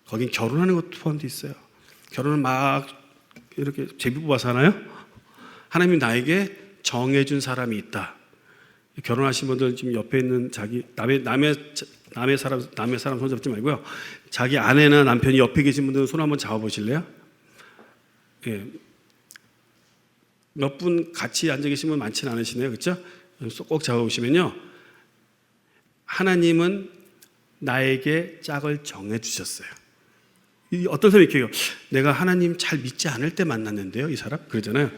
거긴 결혼하는 것도 포함되어 있어요. 결혼을 막 이렇게 제비 뽑아서 하나요? 하나님이 나에게 정해준 사람이 있다. 결혼하신 분들 지금 옆에 있는 자기 남의 사람 손 잡지 말고요. 자기 아내나 남편이 옆에 계신 분들은 손 한번 잡아 보실래요? 예. 몇 분 같이 앉아 계신 분 많지는 않으시네요. 그렇죠? 꼭 잡아 보시면요. 하나님은 나에게 짝을 정해 주셨어요. 어떤 사람이 이렇게 해요. 내가 하나님 잘 믿지 않을 때 만났는데요. 이 사람? 그러잖아요.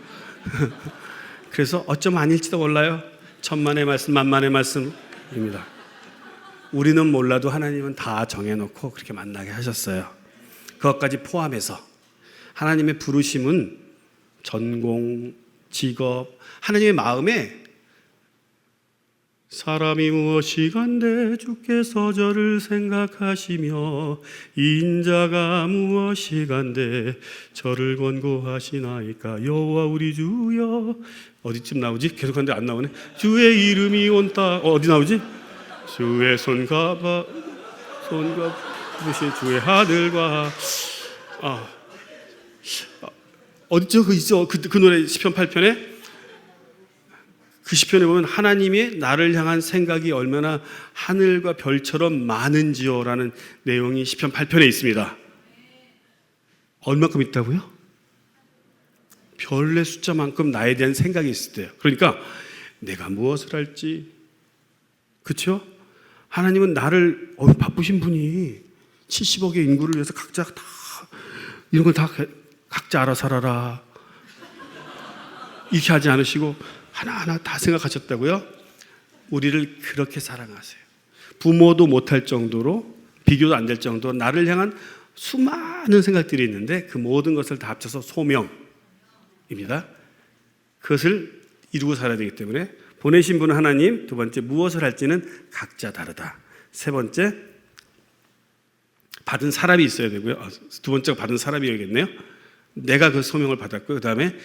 그래서 어쩌면 아닐지도 몰라요. 천만의 말씀, 만만의 말씀입니다. 우리는 몰라도 하나님은 다 정해놓고 그렇게 만나게 하셨어요. 그것까지 포함해서 하나님의 부르심은 전공, 직업, 하나님의 마음에 사람이 무엇이간데 주께서 저를 생각하시며 인자가 무엇이간데 저를 권고하시나이까 여호와 우리 주여. 어디쯤 나오지? 계속하는데 안 나오네. 주의 이름이 온다. 어디 나오지? 주의 손과 부신 주의 하늘과 어디죠? 그 있어. 그 노래 시편 8편에 그 시편에 보면 하나님의 나를 향한 생각이 얼마나 하늘과 별처럼 많은지요라는 내용이 시편 8편에 있습니다. 얼마큼 있다고요? 별의 숫자만큼 나에 대한 생각이 있을 때요. 그러니까 내가 무엇을 할지, 그렇죠? 하나님은 나를 바쁘신 분이 70억의 인구를 위해서 각자 다 이런 걸 다 각자 알아서 살아라 이렇게 하지 않으시고 하나하나 다 생각하셨다고요? 우리를 그렇게 사랑하세요. 부모도 못할 정도로, 비교도 안 될 정도로 나를 향한 수많은 생각들이 있는데 그 모든 것을 다 합쳐서 소명입니다. 그것을 이루고 살아야 되기 때문에 보내신 분은 하나님, 두 번째 무엇을 할지는 각자 다르다. 세 번째 받은 사람이 있어야 되고요. 두 번째가 받은 사람이어야겠네요. 내가 그 소명을 받았고 그 다음에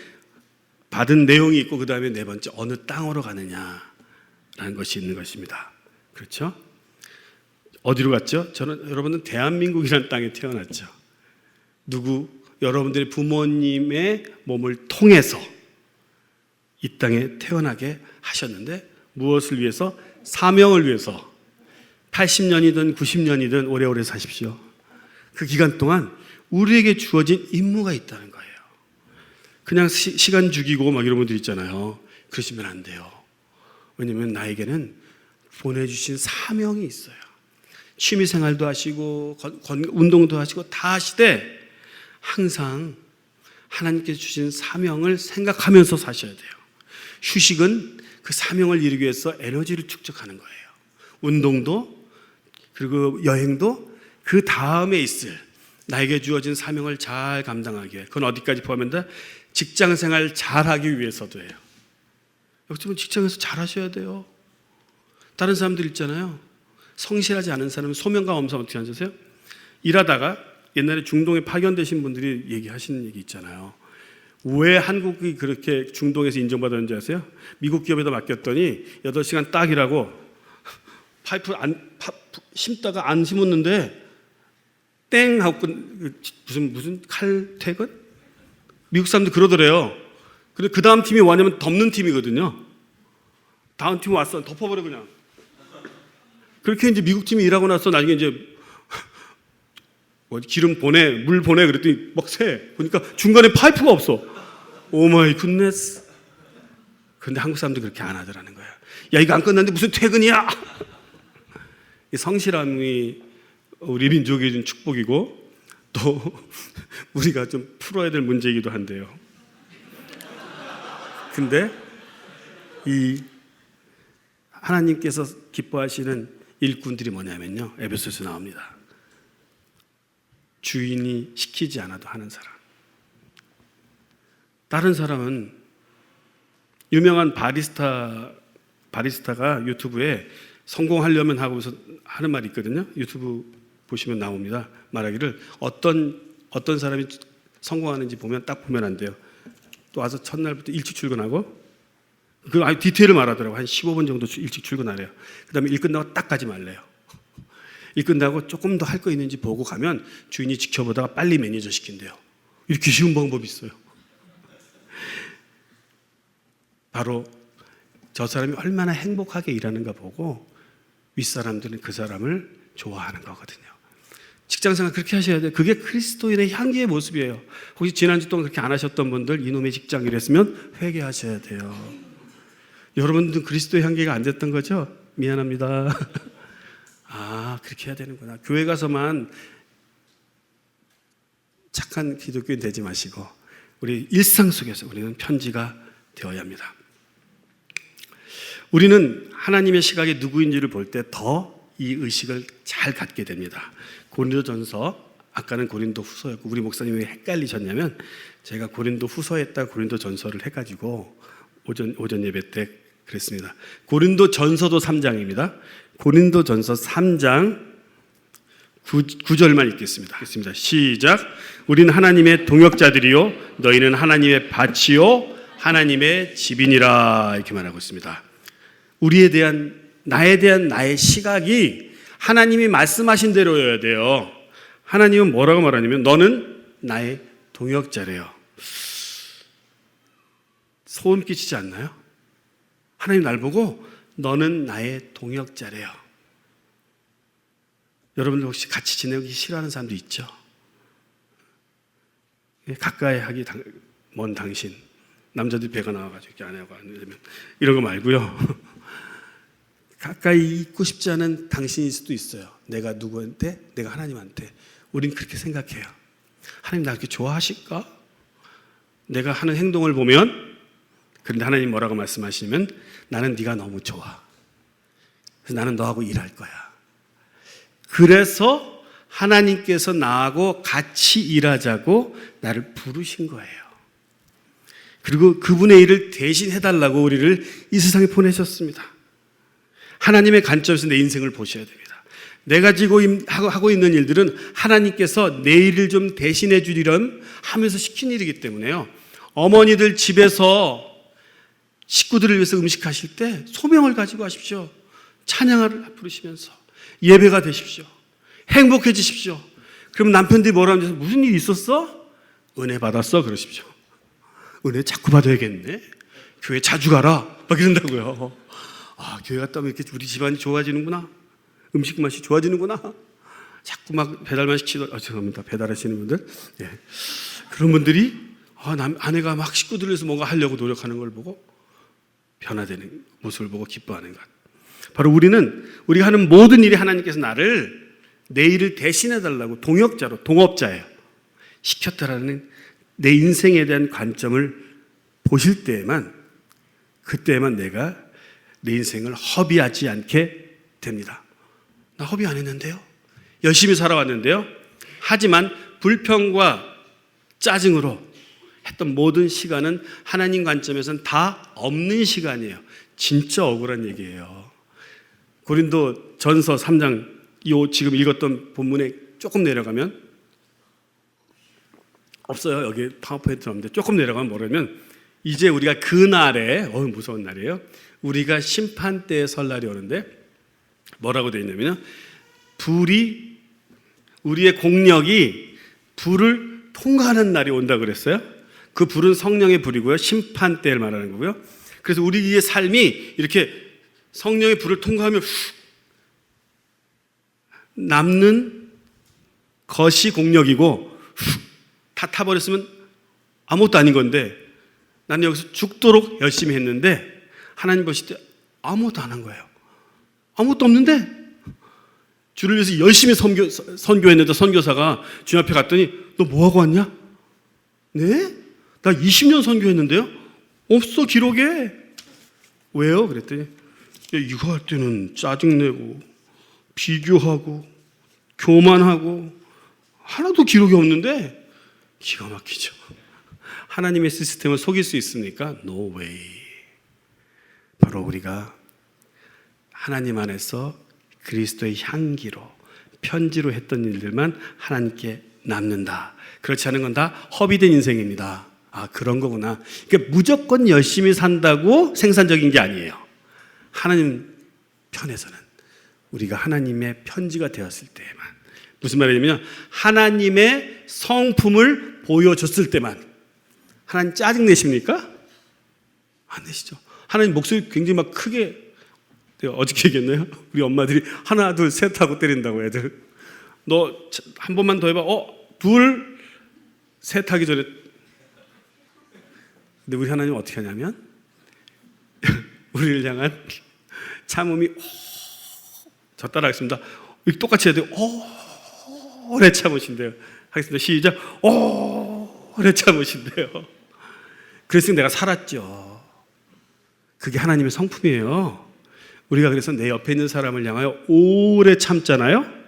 받은 내용이 있고 그 다음에 네 번째 어느 땅으로 가느냐라는 것이 있는 것입니다. 그렇죠? 어디로 갔죠? 여러분은 대한민국이라는 땅에 태어났죠. 여러분들의 부모님의 몸을 통해서 이 땅에 태어나게 하셨는데 무엇을 위해서? 사명을 위해서 80년이든 90년이든 오래오래 사십시오. 그 기간 동안 우리에게 주어진 임무가 있다는 거예요. 그냥 시간 죽이고 막 이런 분들 있잖아요. 그러시면 안 돼요. 왜냐하면 나에게는 보내주신 사명이 있어요. 취미생활도 하시고 운동도 하시고 다 하시되 항상 하나님께서 주신 사명을 생각하면서 사셔야 돼요. 휴식은 그 사명을 이루기 위해서 에너지를 축적하는 거예요. 운동도 그리고 여행도 그 다음에 있을 나에게 주어진 사명을 잘 감당하기 위해. 그건 어디까지 포함한다? 직장생활 잘하기 위해서도 해요. 여러분 직장에서 잘하셔야 돼요. 다른 사람들 있잖아요. 성실하지 않은 사람은 소명감 없는 사람 어떻게 하세요? 일하다가 옛날에 중동에 파견되신 분들이 얘기하시는 얘기 있잖아요. 왜 한국이 그렇게 중동에서 인정받았는지 아세요? 미국 기업에다 맡겼더니 8시간 딱 일하고 파이프 심다가 안 심었는데 땡 하고 무슨 칼퇴근? 미국 사람들 그러더래요. 근데 그 다음 팀이 뭐냐면 덮는 팀이거든요. 다음 팀 왔어. 덮어버려 그냥. 그렇게 이제 미국 팀이 일하고 나서 나중에 이제 기름 보내, 물 보내 그랬더니 막 새. 보니까 중간에 파이프가 없어. 오 마이 굿네스. 근데 한국 사람들 그렇게 안 하더라는 거야. 야 이거 안 끝났는데 무슨 퇴근이야? 이 성실함이 우리 민족의 준 축복이고 또 우리가 좀 풀어야 될 문제이기도 한데요. 근데 이 하나님께서 기뻐하시는 일꾼들이 뭐냐면요. 에베소서에 나옵니다. 주인이 시키지 않아도 하는 사람. 다른 사람은 유명한 바리스타가 유튜브에 성공하려면 하고서 하는 말이 있거든요. 유튜브 보시면 나옵니다. 말하기를 어떤 사람이 성공하는지 딱 보면 안 돼요. 또 와서 첫날부터 일찍 출근하고 그 아주 디테일을 말하더라고. 한 15분 정도 일찍 출근하래요. 그 다음에 일 끝나고 딱 가지 말래요. 일 끝나고 조금 더 할 거 있는지 보고 가면 주인이 지켜보다가 빨리 매니저 시킨대요. 이렇게 쉬운 방법이 있어요. 바로 저 사람이 얼마나 행복하게 일하는가 보고 윗사람들은 그 사람을 좋아하는 거거든요. 직장생활 그렇게 하셔야 돼요. 그게 그리스도인의 향기의 모습이에요. 혹시 지난주 동안 그렇게 안 하셨던 분들 이놈의 직장 이랬으면 회개하셔야 돼요. 여러분들은 그리스도의 향기가 안 됐던 거죠? 미안합니다. 아, 그렇게 해야 되는구나. 교회 가서만 착한 기독교인 되지 마시고 우리 일상 속에서 우리는 편지가 되어야 합니다. 우리는 하나님의 시각에 누구인지를 볼 때 더 이 의식을 잘 갖게 됩니다. 고린도전서, 아까는 고린도후서였고 우리 목사님이 왜 헷갈리셨냐면 제가 고린도후서했다 고린도전서를 해가지고 오전 예배 때 그랬습니다. 고린도전서도 3장입니다. 고린도전서 3장 9절만 읽겠습니다. 시작. 우리는 하나님의 동역자들이요 너희는 하나님의 밭이요 하나님의 집이니라 이렇게 말하고 있습니다. 나에 대한 나의 시각이 하나님이 말씀하신 대로여야 돼요. 하나님은 뭐라고 말하냐면 너는 나의 동역자래요. 소름 끼치지 않나요? 하나님 날 보고 너는 나의 동역자래요. 여러분들 혹시 같이 지내기 싫어하는 사람도 있죠? 가까이 하기 먼 당신. 남자들이 배가 나와가지고 이렇게 아내하고 안 되면 이런 거 말고요. 가까이 있고 싶지 않은 당신일 수도 있어요. 내가 누구한테? 내가 하나님한테. 우린 그렇게 생각해요. 하나님 나 그렇게 좋아하실까? 내가 하는 행동을 보면 그런데 하나님 뭐라고 말씀하시면 나는 네가 너무 좋아. 그래서 나는 너하고 일할 거야. 그래서 하나님께서 나하고 같이 일하자고 나를 부르신 거예요. 그리고 그분의 일을 대신 해달라고 우리를 이 세상에 보내셨습니다. 하나님의 관점에서 내 인생을 보셔야 됩니다. 내가 지금 하고 있는 일들은 하나님께서 내 일을 좀 대신해 주리렴 하면서 시킨 일이기 때문에요. 어머니들 집에서 식구들을 위해서 음식하실 때 소명을 가지고 하십시오. 찬양을 부르시면서 예배가 되십시오. 행복해지십시오. 그럼 남편들이 뭐라고 하면서 무슨 일 있었어? 은혜 받았어? 그러십시오. 은혜 자꾸 받아야겠네. 교회 자주 가라. 막 이런다고요. 아, 교회 갔다 오면 이렇게 우리 집안이 좋아지는구나. 음식 맛이 좋아지는구나. 자꾸 막 배달만 죄송합니다. 배달하시는 분들. 예. 그런 분들이 아내가 막 식구들을 위해서 뭔가 하려고 노력하는 걸 보고 변화되는 모습을 보고 기뻐하는 것. 바로 우리가 하는 모든 일이 하나님께서 나를 내 일을 대신해 달라고 동역자로, 동업자예요. 시켰다라는 내 인생에 대한 관점을 보실 때에만 그때에만 내가 내 인생을 허비하지 않게 됩니다. 나 허비 안 했는데요? 열심히 살아왔는데요? 하지만 불평과 짜증으로 했던 모든 시간은 하나님 관점에서는 다 없는 시간이에요. 진짜 억울한 얘기예요. 고린도 전서 3장 지금 읽었던 본문에 조금 내려가면 없어요. 여기 파워포인트는 없는데 조금 내려가면 뭐냐면 이제 우리가 그날에 무서운 날이에요. 우리가 심판대에 설 날이 오는데 뭐라고 되어 있냐면 우리의 공력이 불을 통과하는 날이 온다 그랬어요. 그 불은 성령의 불이고요. 심판대를 말하는 거고요. 그래서 우리의 삶이 이렇게 성령의 불을 통과하면 남는 것이 공력이고 다 타버렸으면 아무것도 아닌 건데 나는 여기서 죽도록 열심히 했는데 하나님 보실 때 아무것도 안 한 거예요. 아무것도 없는데 주를 위해서 열심히 선교했는데 선교사가 주님 앞에 갔더니 너 뭐하고 왔냐? 네? 나 20년 선교했는데요? 없어 기록에. 왜요? 그랬더니 이거 할 때는 짜증내고 비교하고 교만하고 하나도 기록이 없는데 기가 막히죠. 하나님의 시스템을 속일 수 있습니까? No way. 바로 우리가 하나님 안에서 그리스도의 향기로 편지로 했던 일들만 하나님께 남는다. 그렇지 않은 건 다 허비된 인생입니다. 아, 그런 거구나. 그러니까 무조건 열심히 산다고 생산적인 게 아니에요. 하나님 편에서는 우리가 하나님의 편지가 되었을 때에만, 무슨 말이냐면 하나님의 성품을 보여줬을 때만. 하나님 짜증내십니까? 화내시죠. 하나님 목소리 굉장히 막 크게, 내가 어저께 얘기했나요? 우리 엄마들이 하나 둘 셋 하고 때린다고 애들. 너 한 번만 더 해봐. 둘 셋 하기 전에. 근데 우리 하나님 어떻게 하냐면 우리를 향한 참음이 저 따라하겠습니다. 똑같이 해야 돼요. 오래 참으신대요. 하겠습니다. 시작. 오래 참으신대요. 그래서 내가 살았죠. 그게 하나님의 성품이에요. 우리가 그래서 내 옆에 있는 사람을 향하여 오래 참잖아요.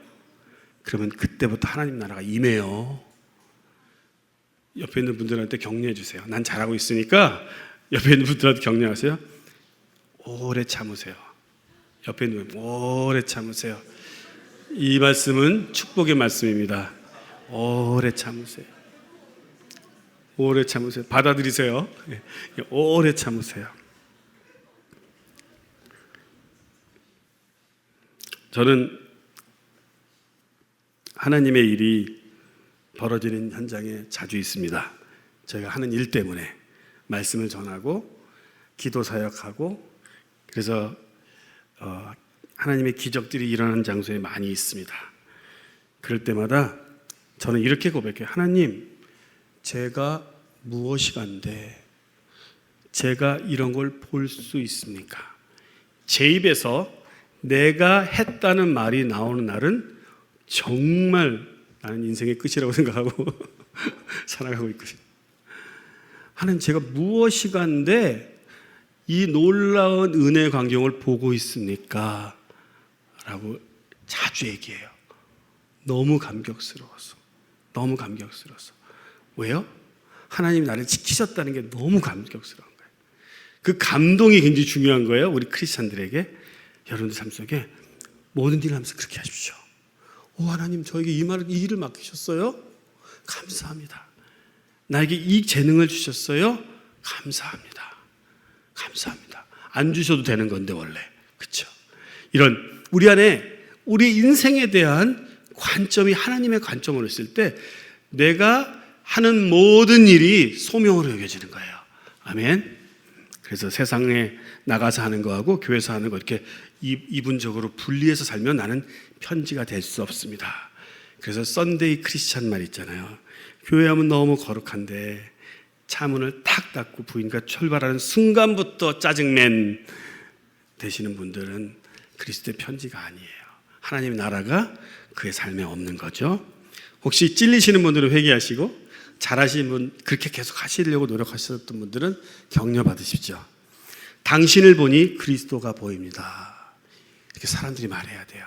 그러면 그때부터 하나님 나라가 임해요. 옆에 있는 분들한테 격려해 주세요. 난 잘하고 있으니까 옆에 있는 분들한테 격려하세요. 오래 참으세요. 옆에 있는 분 오래 참으세요. 이 말씀은 축복의 말씀입니다. 오래 참으세요. 오래 참으세요. 받아들이세요. 오래 참으세요. 저는 하나님의 일이 벌어지는 현장에 자주 있습니다. 저희가 하는 일 때문에 말씀을 전하고 기도 사역하고, 그래서 하나님의 기적들이 일어나는 장소에 많이 있습니다. 그럴 때마다 저는 이렇게 고백해요. 하나님, 제가 무엇이간데 제가 이런 걸 볼 수 있습니까? 제 입에서 내가 했다는 말이 나오는 날은 정말 나는 인생의 끝이라고 생각하고 살아가고 있거든요. 하나님, 제가 무엇이간데 이 놀라운 은혜의 광경을 보고 있습니까? 라고 자주 얘기해요. 너무 감격스러워서. 너무 감격스러워서. 왜요? 하나님이 나를 지키셨다는 게 너무 감격스러운 거예요. 그 감동이 굉장히 중요한 거예요. 우리 크리스찬들에게. 여러분들 삶 속에 모든 일을 하면서 그렇게 하십시오. 하나님, 저에게 이 일을 맡기셨어요? 감사합니다. 나에게 이 재능을 주셨어요? 감사합니다. 감사합니다. 안 주셔도 되는 건데 원래. 그렇죠? 이런 우리 안에 우리 인생에 대한 관점이 하나님의 관점으로 있을 때 내가 하는 모든 일이 소명으로 여겨지는 거예요. 아멘. 그래서 세상에 나가서 하는 거하고 교회에서 하는 거 이렇게 이분적으로 분리해서 살면 나는 편지가 될 수 없습니다. 그래서 썬데이 크리스찬 말 있잖아요. 교회 하면 너무 거룩한데 차 문을 탁 닫고 부인과 출발하는 순간부터 짜증맨 되시는 분들은 그리스도의 편지가 아니에요. 하나님의 나라가 그의 삶에 없는 거죠. 혹시 찔리시는 분들은 회개하시고, 잘하시는 분, 그렇게 계속 하시려고 노력하셨던 분들은 격려 받으십시오. 당신을 보니 그리스도가 보입니다. 이렇게 사람들이 말해야 돼요.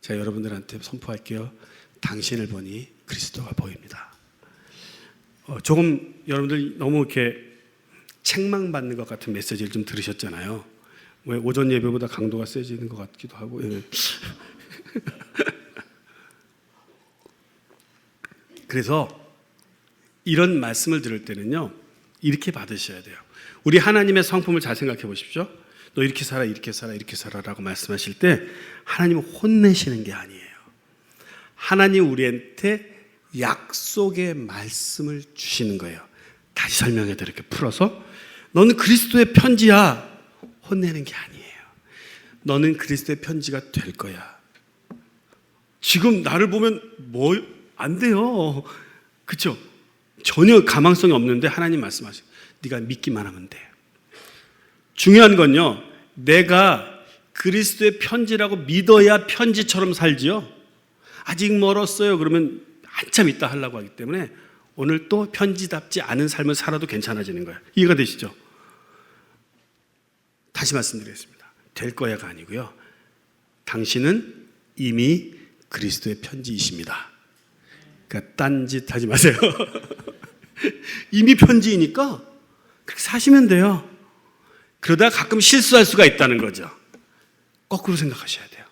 제가 여러분들한테 선포할게요. 당신을 보니 그리스도가 보입니다. 조금 여러분들 너무 이렇게 책망받는 것 같은 메시지를 좀 들으셨잖아요. 왜 오전 예배보다 강도가 세지는 것 같기도 하고. 그래서 이런 말씀을 들을 때는요, 이렇게 받으셔야 돼요. 우리 하나님의 성품을 잘 생각해 보십시오. 너 이렇게 살아, 이렇게 살아, 이렇게 살아라고 말씀하실 때 하나님은 혼내시는 게 아니에요. 하나님 우리한테 약속의 말씀을 주시는 거예요. 다시 설명해 드릴게요. 이렇게 풀어서 너는 그리스도의 편지야. 혼내는 게 아니에요. 너는 그리스도의 편지가 될 거야. 지금 나를 보면 안 돼요. 그렇죠? 전혀 가망성이 없는데 하나님 말씀하세요. 네가 믿기만 하면 돼. 중요한 건요, 내가 그리스도의 편지라고 믿어야 편지처럼 살지요. 아직 멀었어요. 그러면 한참 있다 하려고 하기 때문에 오늘 또 편지답지 않은 삶을 살아도 괜찮아지는 거예요. 이해가 되시죠? 다시 말씀드리겠습니다. 될 거야가 아니고요. 당신은 이미 그리스도의 편지이십니다. 그러니까 딴짓 하지 마세요. 이미 편지이니까 그렇게 사시면 돼요. 그러다 가끔 실수할 수가 있다는 거죠. 거꾸로 생각하셔야 돼요.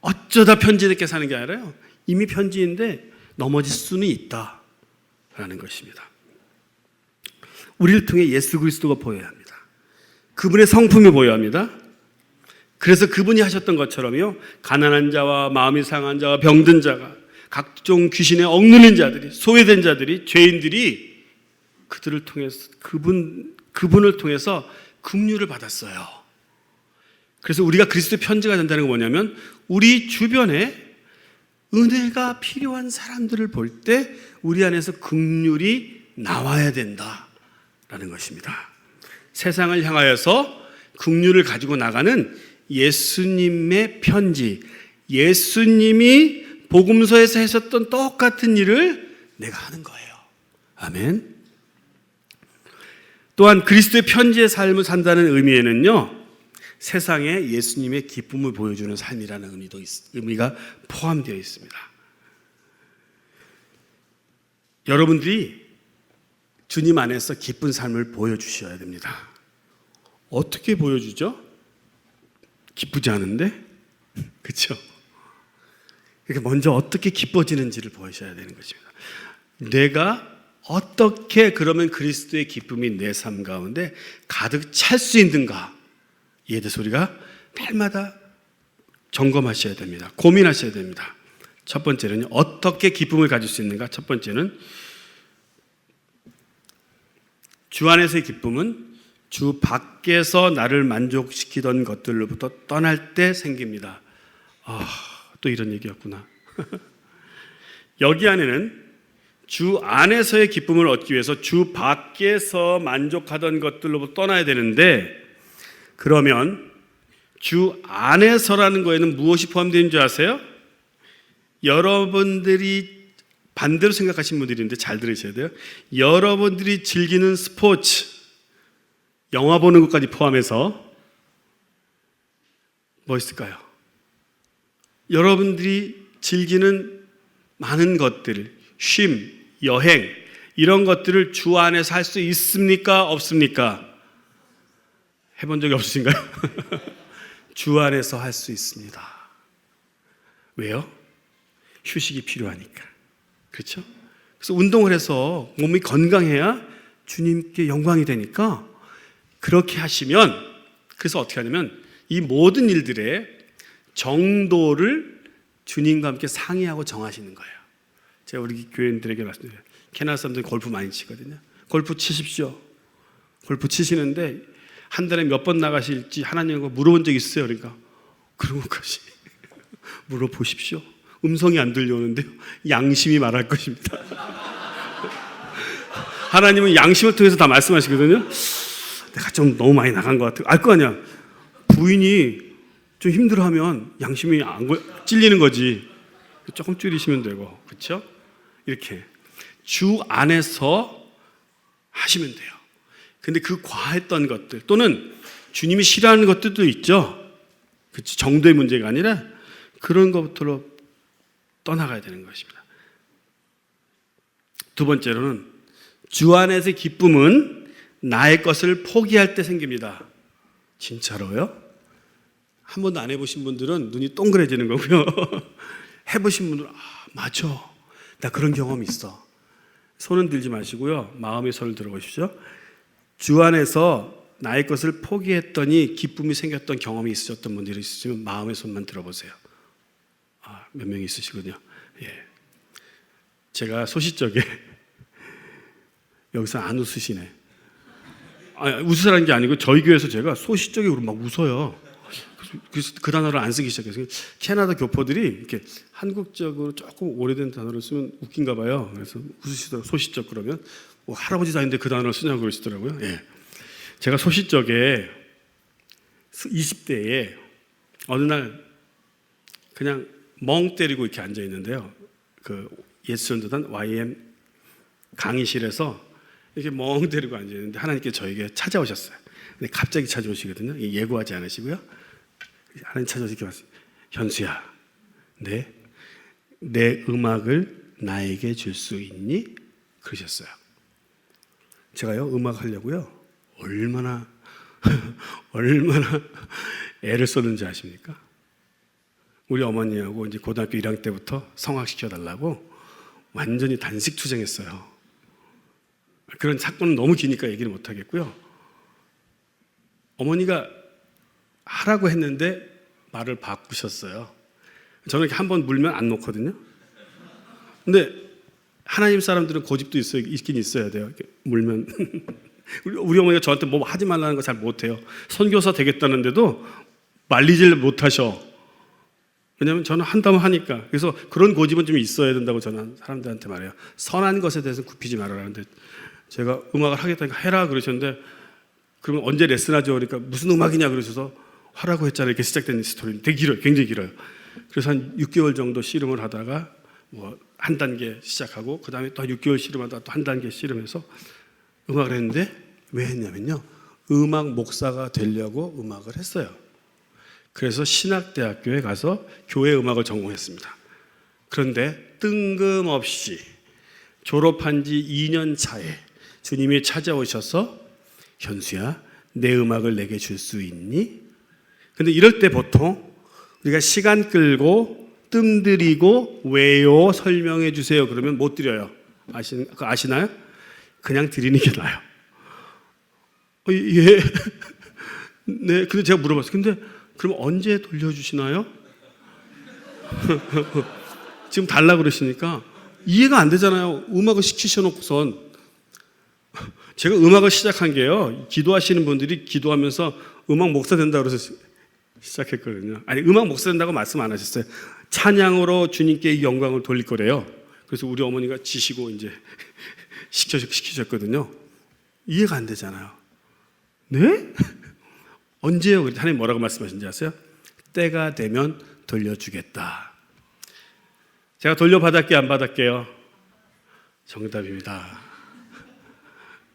어쩌다 편지답게 사는 게 아니라요, 이미 편지인데 넘어질 수는 있다라는 것입니다. 우리를 통해 예수 그리스도가 보여야 합니다. 그분의 성품이 보여야 합니다. 그래서 그분이 하셨던 것처럼요, 가난한 자와 마음이 상한 자와 병든 자가, 각종 귀신에 억눌린 자들이, 소외된 자들이, 죄인들이 그들을 통해서 그분을 통해서 긍휼을 받았어요. 그래서 우리가 그리스도의 편지가 된다는 건 뭐냐면 우리 주변에 은혜가 필요한 사람들을 볼 때 우리 안에서 긍휼이 나와야 된다라는 것입니다. 세상을 향하여서 긍휼을 가지고 나가는 예수님의 편지, 예수님이 복음서에서 하셨던 똑같은 일을 내가 하는 거예요. 아멘. 또한 그리스도의 편지의 삶을 산다는 의미에는요, 세상에 예수님의 기쁨을 보여주는 삶이라는 의미가 포함되어 있습니다. 여러분들이 주님 안에서 기쁜 삶을 보여주셔야 됩니다. 어떻게 보여주죠? 기쁘지 않은데? 그렇죠? 그러니까 먼저 어떻게 기뻐지는지를 보여줘야 되는 것입니다. 내가 어떻게 그러면 그리스도의 기쁨이 내 삶 가운데 가득 찰 수 있는가? 이에 대해서 우리가 날마다 점검하셔야 됩니다. 고민하셔야 됩니다. 첫 번째는요, 어떻게 기쁨을 가질 수 있는가? 첫 번째는 주 안에서의 기쁨은 주 밖에서 나를 만족시키던 것들로부터 떠날 때 생깁니다. 또 이런 얘기였구나. 여기 안에는 주 안에서의 기쁨을 얻기 위해서 주 밖에서 만족하던 것들로부터 떠나야 되는데, 그러면 주 안에서라는 거에는 무엇이 포함되는 줄 아세요? 여러분들이 반대로 생각하신 분들이 있는데 잘 들으셔야 돼요. 여러분들이 즐기는 스포츠, 영화 보는 것까지 포함해서 뭐 있을까요? 여러분들이 즐기는 많은 것들, 쉼, 여행, 이런 것들을 주 안에서 할 수 있습니까? 없습니까? 해본 적이 없으신가요? 주 안에서 할 수 있습니다. 왜요? 휴식이 필요하니까. 그렇죠? 그래서 운동을 해서 몸이 건강해야 주님께 영광이 되니까 그렇게 하시면, 그래서 어떻게 하냐면 이 모든 일들의 정도를 주님과 함께 상의하고 정하시는 거예요. 제가 우리 교인들에게 말씀드려요. 캐나다 사람들이 골프 많이 치거든요. 골프 치십시오. 골프 치시는데 한 달에 몇 번 나가실지 하나님과 물어본 적 있어요? 그러니까 그런 것까지 물어보십시오. 음성이 안 들려오는데요, 양심이 말할 것입니다. 하나님은 양심을 통해서 다 말씀하시거든요. 내가 좀 너무 많이 나간 것 같아. 알 거 아니야. 부인이 좀 힘들어하면 양심이 찔리는 거지. 조금 줄이시면 되고, 그렇죠? 이렇게 주 안에서 하시면 돼요. 근데 그 과했던 것들 또는 주님이 싫어하는 것들도 있죠. 그렇죠? 정도의 문제가 아니라 그런 것부터 떠나가야 되는 것입니다. 두 번째로는 주 안에서의 기쁨은 나의 것을 포기할 때 생깁니다. 진짜로요? 한 번도 안 해보신 분들은 눈이 동그래지는 거고요. 해보신 분들은 맞아, 나 그런 경험이 있어. 손은 들지 마시고요, 마음의 손을 들어보십시오. 주 안에서 나의 것을 포기했더니 기쁨이 생겼던 경험이 있으셨던 분들이 있으시면 마음의 손만 들어보세요. 몇 명이 있으시군요. 예. 제가 소시적에 여기서 안 웃으시네. 웃으라는 게 아니고 저희 교회에서 제가 소시적으로 막 웃어요. 그래서 그 단어를 안 쓰기 시작했어요. 캐나다 교포들이 이렇게 한국적으로 조금 오래된 단어를 쓰면 웃긴가 봐요. 그래서 웃으시더라고요. 소시적 그러면 할아버지도 아닌데 그 단어를 쓰냐고 그러시더라고요. 예. 제가 소시적에 20대에 어느 날 그냥 멍 때리고 이렇게 앉아 있는데요. 그 예수전도단 YM 강의실에서 이렇게 멍 때리고 앉아 있는데 하나님께 저에게 찾아오셨어요. 근데 갑자기 찾아오시거든요. 예고하지 않으시고요. 하나님 찾아오셔서 이렇게 왔어요. 현수야, 내 음악을 나에게 줄 수 있니? 그러셨어요. 제가요, 음악 하려고요, 얼마나 애를 썼는지 아십니까? 우리 어머니하고 이제 고등학교 1학년 때부터 성악시켜달라고 완전히 단식 투쟁했어요. 그런 사건은 너무 기니까 얘기를 못 하겠고요. 어머니가 하라고 했는데 말을 바꾸셨어요. 저는 이렇게 한번 물면 안 놓거든요. 근데 하나님 사람들은 고집도 있긴 있어야 돼요. 이렇게 물면 우리 어머니가 저한테 뭐 하지 말라는 거 잘 못해요. 선교사 되겠다는데도 말리질 못하셔. 왜냐하면 저는 한다면 하니까. 그래서 그런 고집은 좀 있어야 된다고 저는 사람들한테 말해요. 선한 것에 대해서 굽히지 말아라는데, 제가 음악을 하겠다니까 해라 그러셨는데, 그러면 언제 레슨하죠? 그러니까 무슨 음악이냐 그러셔서 하라고 했잖아요. 이렇게 시작된 스토리는 되게 길어요. 굉장히 길어요. 그래서 한 6개월 정도 씨름을 하다가 뭐 한 단계 시작하고, 그 다음에 또 한 6개월 씨름하다가 또 한 단계 씨름해서 음악을 했는데, 왜 했냐면요, 음악 목사가 되려고 음악을 했어요. 그래서 신학대학교에 가서 교회 음악을 전공했습니다. 그런데 뜬금없이 졸업한 지 2년 차에 주님이 찾아오셔서, 현수야, 내 음악을 내게 줄 수 있니? 근데 이럴 때 보통 우리가 시간 끌고 뜸 들이고 왜요? 설명해 주세요. 그러면 못 드려요. 아시나요? 그냥 드리는 게 나아요. 예. 네. 근데 제가 물어봤어요. 근데 그럼 언제 돌려주시나요? 지금 달라고 그러시니까 이해가 안 되잖아요. 음악을 시키셔놓고선. 제가 음악을 시작한 게요, 기도하시는 분들이 기도하면서 음악 목사 된다고 그래서 시작했거든요. 아니, 음악 목사 된다고 말씀 안 하셨어요. 찬양으로 주님께 영광을 돌릴 거래요. 그래서 우리 어머니가 지시고 이제 시키셨거든요. 이해가 안 되잖아요. 네? 언제요? 하나님 뭐라고 말씀하신지 아세요? 때가 되면 돌려주겠다. 제가 돌려받았게요, 안 받았게요? 정답입니다.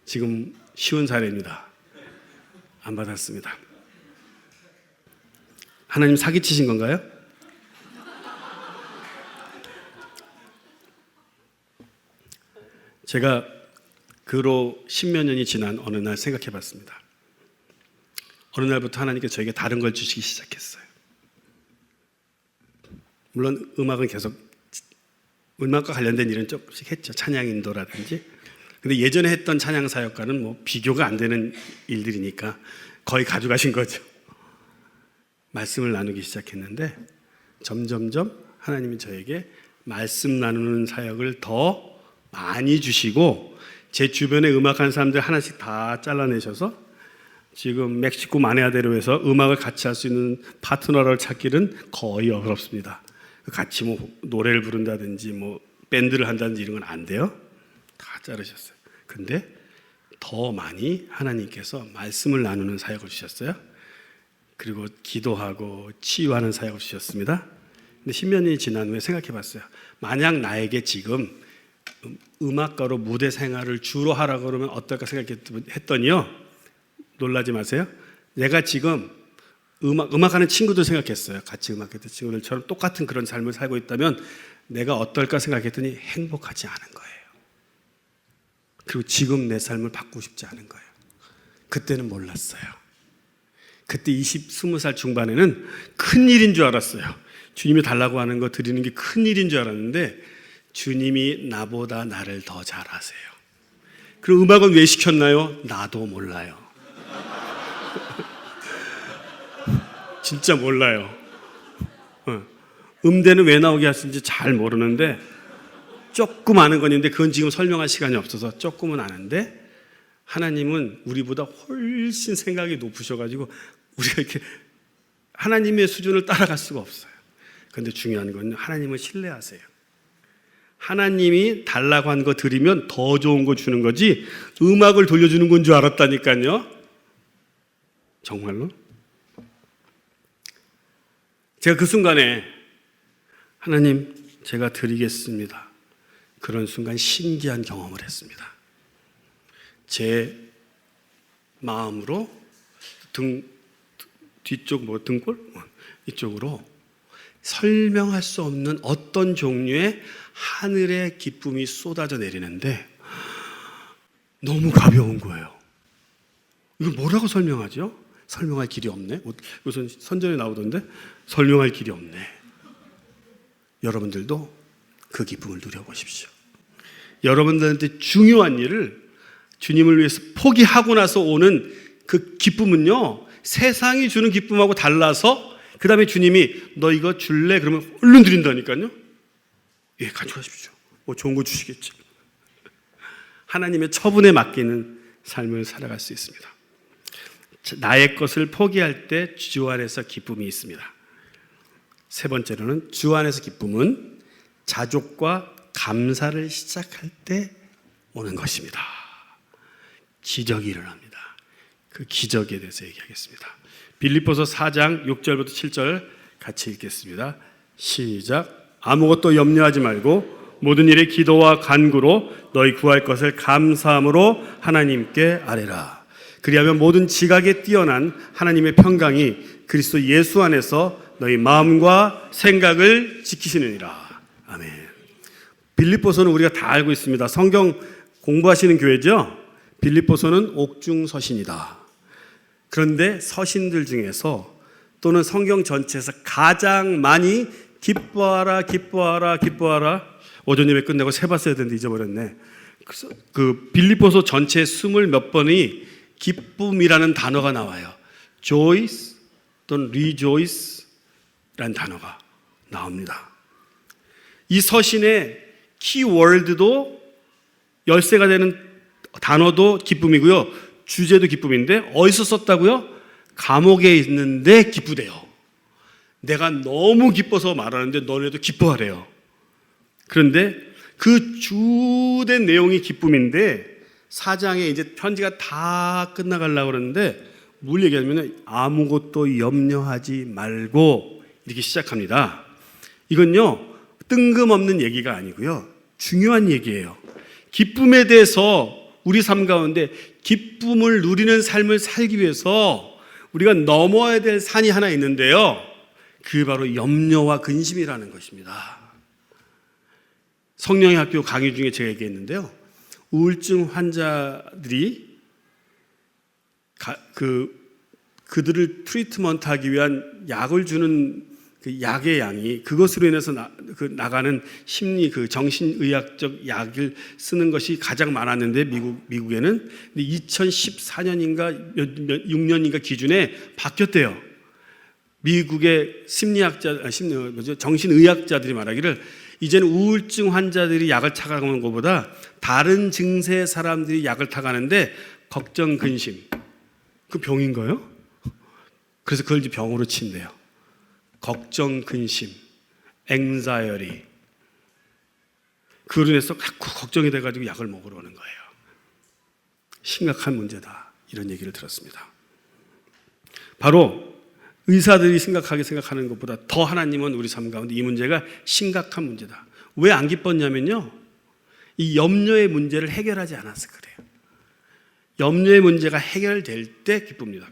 지금 쉬운 사례입니다. 안 받았습니다. 하나님 사기치신 건가요? 제가 그로 10몇 년이 지난 어느 날 생각해 봤습니다. 어느 날부터 하나님께서 저에게 다른 걸 주시기 시작했어요. 물론 음악은 계속, 음악과 관련된 일은 조금씩 했죠. 찬양 인도라든지. 근데 예전에 했던 찬양 사역과는 뭐 비교가 안 되는 일들이니까 거의 가져가신 거죠. 말씀을 나누기 시작했는데 점점점 하나님이 저에게 말씀 나누는 사역을 더 많이 주시고, 제 주변에 음악하는 사람들 하나씩 다 잘라내셔서 지금 멕시코 마네아데로에서 음악을 같이 할 수 있는 파트너를 찾기는 거의 어렵습니다. 같이 뭐 노래를 부른다든지 뭐 밴드를 한다든지 이런 건 안 돼요. 다 자르셨어요. 근데 더 많이 하나님께서 말씀을 나누는 사역을 주셨어요. 그리고 기도하고 치유하는 사역을 주셨습니다. 근데 10몇 년이 지난 후에 생각해 봤어요. 만약 나에게 지금 음악가로 무대 생활을 주로 하라고 그러면 어떨까 생각했더니요, 놀라지 마세요. 내가 지금 음악하는 친구들 생각했어요. 같이 음악했던 친구들처럼 똑같은 그런 삶을 살고 있다면 내가 어떨까 생각했더니 행복하지 않은 거예요. 그리고 지금 내 삶을 바꾸고 싶지 않은 거예요. 그때는 몰랐어요. 그때 20살 중반에는 큰일인 줄 알았어요. 주님이 달라고 하는 거 드리는 게 큰일인 줄 알았는데 주님이 나보다 나를 더 잘 아세요. 그럼 음악은 왜 시켰나요? 나도 몰라요. 진짜 몰라요. 음대는 왜 나오게 하신지 잘 모르는데 조금 아는 건 있는데 그건 지금 설명할 시간이 없어서 조금은 아는데, 하나님은 우리보다 훨씬 생각이 높으셔가지고 우리가 이렇게 하나님의 수준을 따라갈 수가 없어요. 그런데 중요한 건 하나님을 신뢰하세요. 하나님이 달라고 한 거 드리면 더 좋은 거 주는 거지 음악을 돌려주는 건 줄 알았다니까요. 정말로. 제가 그 순간에 하나님, 제가 드리겠습니다. 그런 순간 신기한 경험을 했습니다. 제 마음으로 뒤쪽 등골 이쪽으로 설명할 수 없는 어떤 종류의 하늘의 기쁨이 쏟아져 내리는데 너무 가벼운 거예요. 이걸 뭐라고 설명하죠? 설명할 길이 없네. 우선 선전에 나오던데 설명할 길이 없네. 여러분들도 그 기쁨을 누려보십시오. 여러분들한테 중요한 일을 주님을 위해서 포기하고 나서 오는 그 기쁨은요, 세상이 주는 기쁨하고 달라서, 그 다음에 주님이 너 이거 줄래? 그러면 얼른 드린다니까요. 예, 가져가십시오. 뭐 좋은 거 주시겠지. 하나님의 처분에 맡기는 삶을 살아갈 수 있습니다. 나의 것을 포기할 때 주 안에서 기쁨이 있습니다. 세 번째로는 주 안에서 기쁨은 자족과 감사를 시작할 때 오는 것입니다. 기적이 일어납니다. 그 기적에 대해서 얘기하겠습니다. 빌립보서 4장 6절부터 7절 같이 읽겠습니다. 시작. 아무것도 염려하지 말고 모든 일에 기도와 간구로 너희 구할 것을 감사함으로 하나님께 아뢰라. 그리하면 모든 지각에 뛰어난 하나님의 평강이 그리스도 예수 안에서 너희 마음과 생각을 지키시느니라. 아멘. 빌립보서는 우리가 다 알고 있습니다. 성경 공부하시는 교회죠? 빌립보서는 옥중서신이다. 그런데 서신들 중에서 또는 성경 전체에서 가장 많이 기뻐하라, 기뻐하라, 기뻐하라. 오전 예배 끝내고 세봤어야 되는데 잊어버렸네. 그 빌립보서 전체 20몇 번이 기쁨이라는 단어가 나와요. joys 또는 rejoice라는 단어가 나옵니다. 이 서신의 키워드도 열쇠가 되는 단어도 기쁨이고요. 주제도 기쁨인데 어디서 썼다고요? 감옥에 있는데 기쁘대요. 내가 너무 기뻐서 말하는데 너네도 기뻐하래요. 그런데 그 주된 내용이 기쁨인데 4장에 이제 편지가 다 끝나가려고 그러는데 뭘 얘기하냐면 아무것도 염려하지 말고 이렇게 시작합니다. 이건요 뜬금없는 얘기가 아니고요 중요한 얘기예요. 기쁨에 대해서 우리 삶 가운데 기쁨을 누리는 삶을 살기 위해서 우리가 넘어야 될 산이 하나 있는데요, 그게 바로 염려와 근심이라는 것입니다. 성령의 학교 강의 중에 제가 얘기했는데요, 우울증 환자들이 그들을 트리트먼트하기 위한 약을 주는 그 약의 양이 그것으로 인해서 나가는 심리 정신의학적 약을 쓰는 것이 가장 많았는데 미국에는 2014년인가 6년인가 기준에 바뀌었대요. 미국의 정신의학자들이 말하기를 이제는 우울증 환자들이 약을 타가는 것보다 다른 증세 사람들이 약을 타가는데 걱정, 근심, 그 병인가요? 그래서 그걸 이제 병으로 친대요. 걱정, 근심, anxiety. 그로 인해서 자꾸 걱정이 돼가지고 약을 먹으러 오는 거예요. 심각한 문제다, 이런 얘기를 들었습니다. 바로 의사들이 심각하게 생각하는 것보다 더 하나님은 우리 삶 가운데 이 문제가 심각한 문제다. 왜 안 기뻤냐면요, 이 염려의 문제를 해결하지 않아서 그래요. 염려의 문제가 해결될 때 기쁩니다.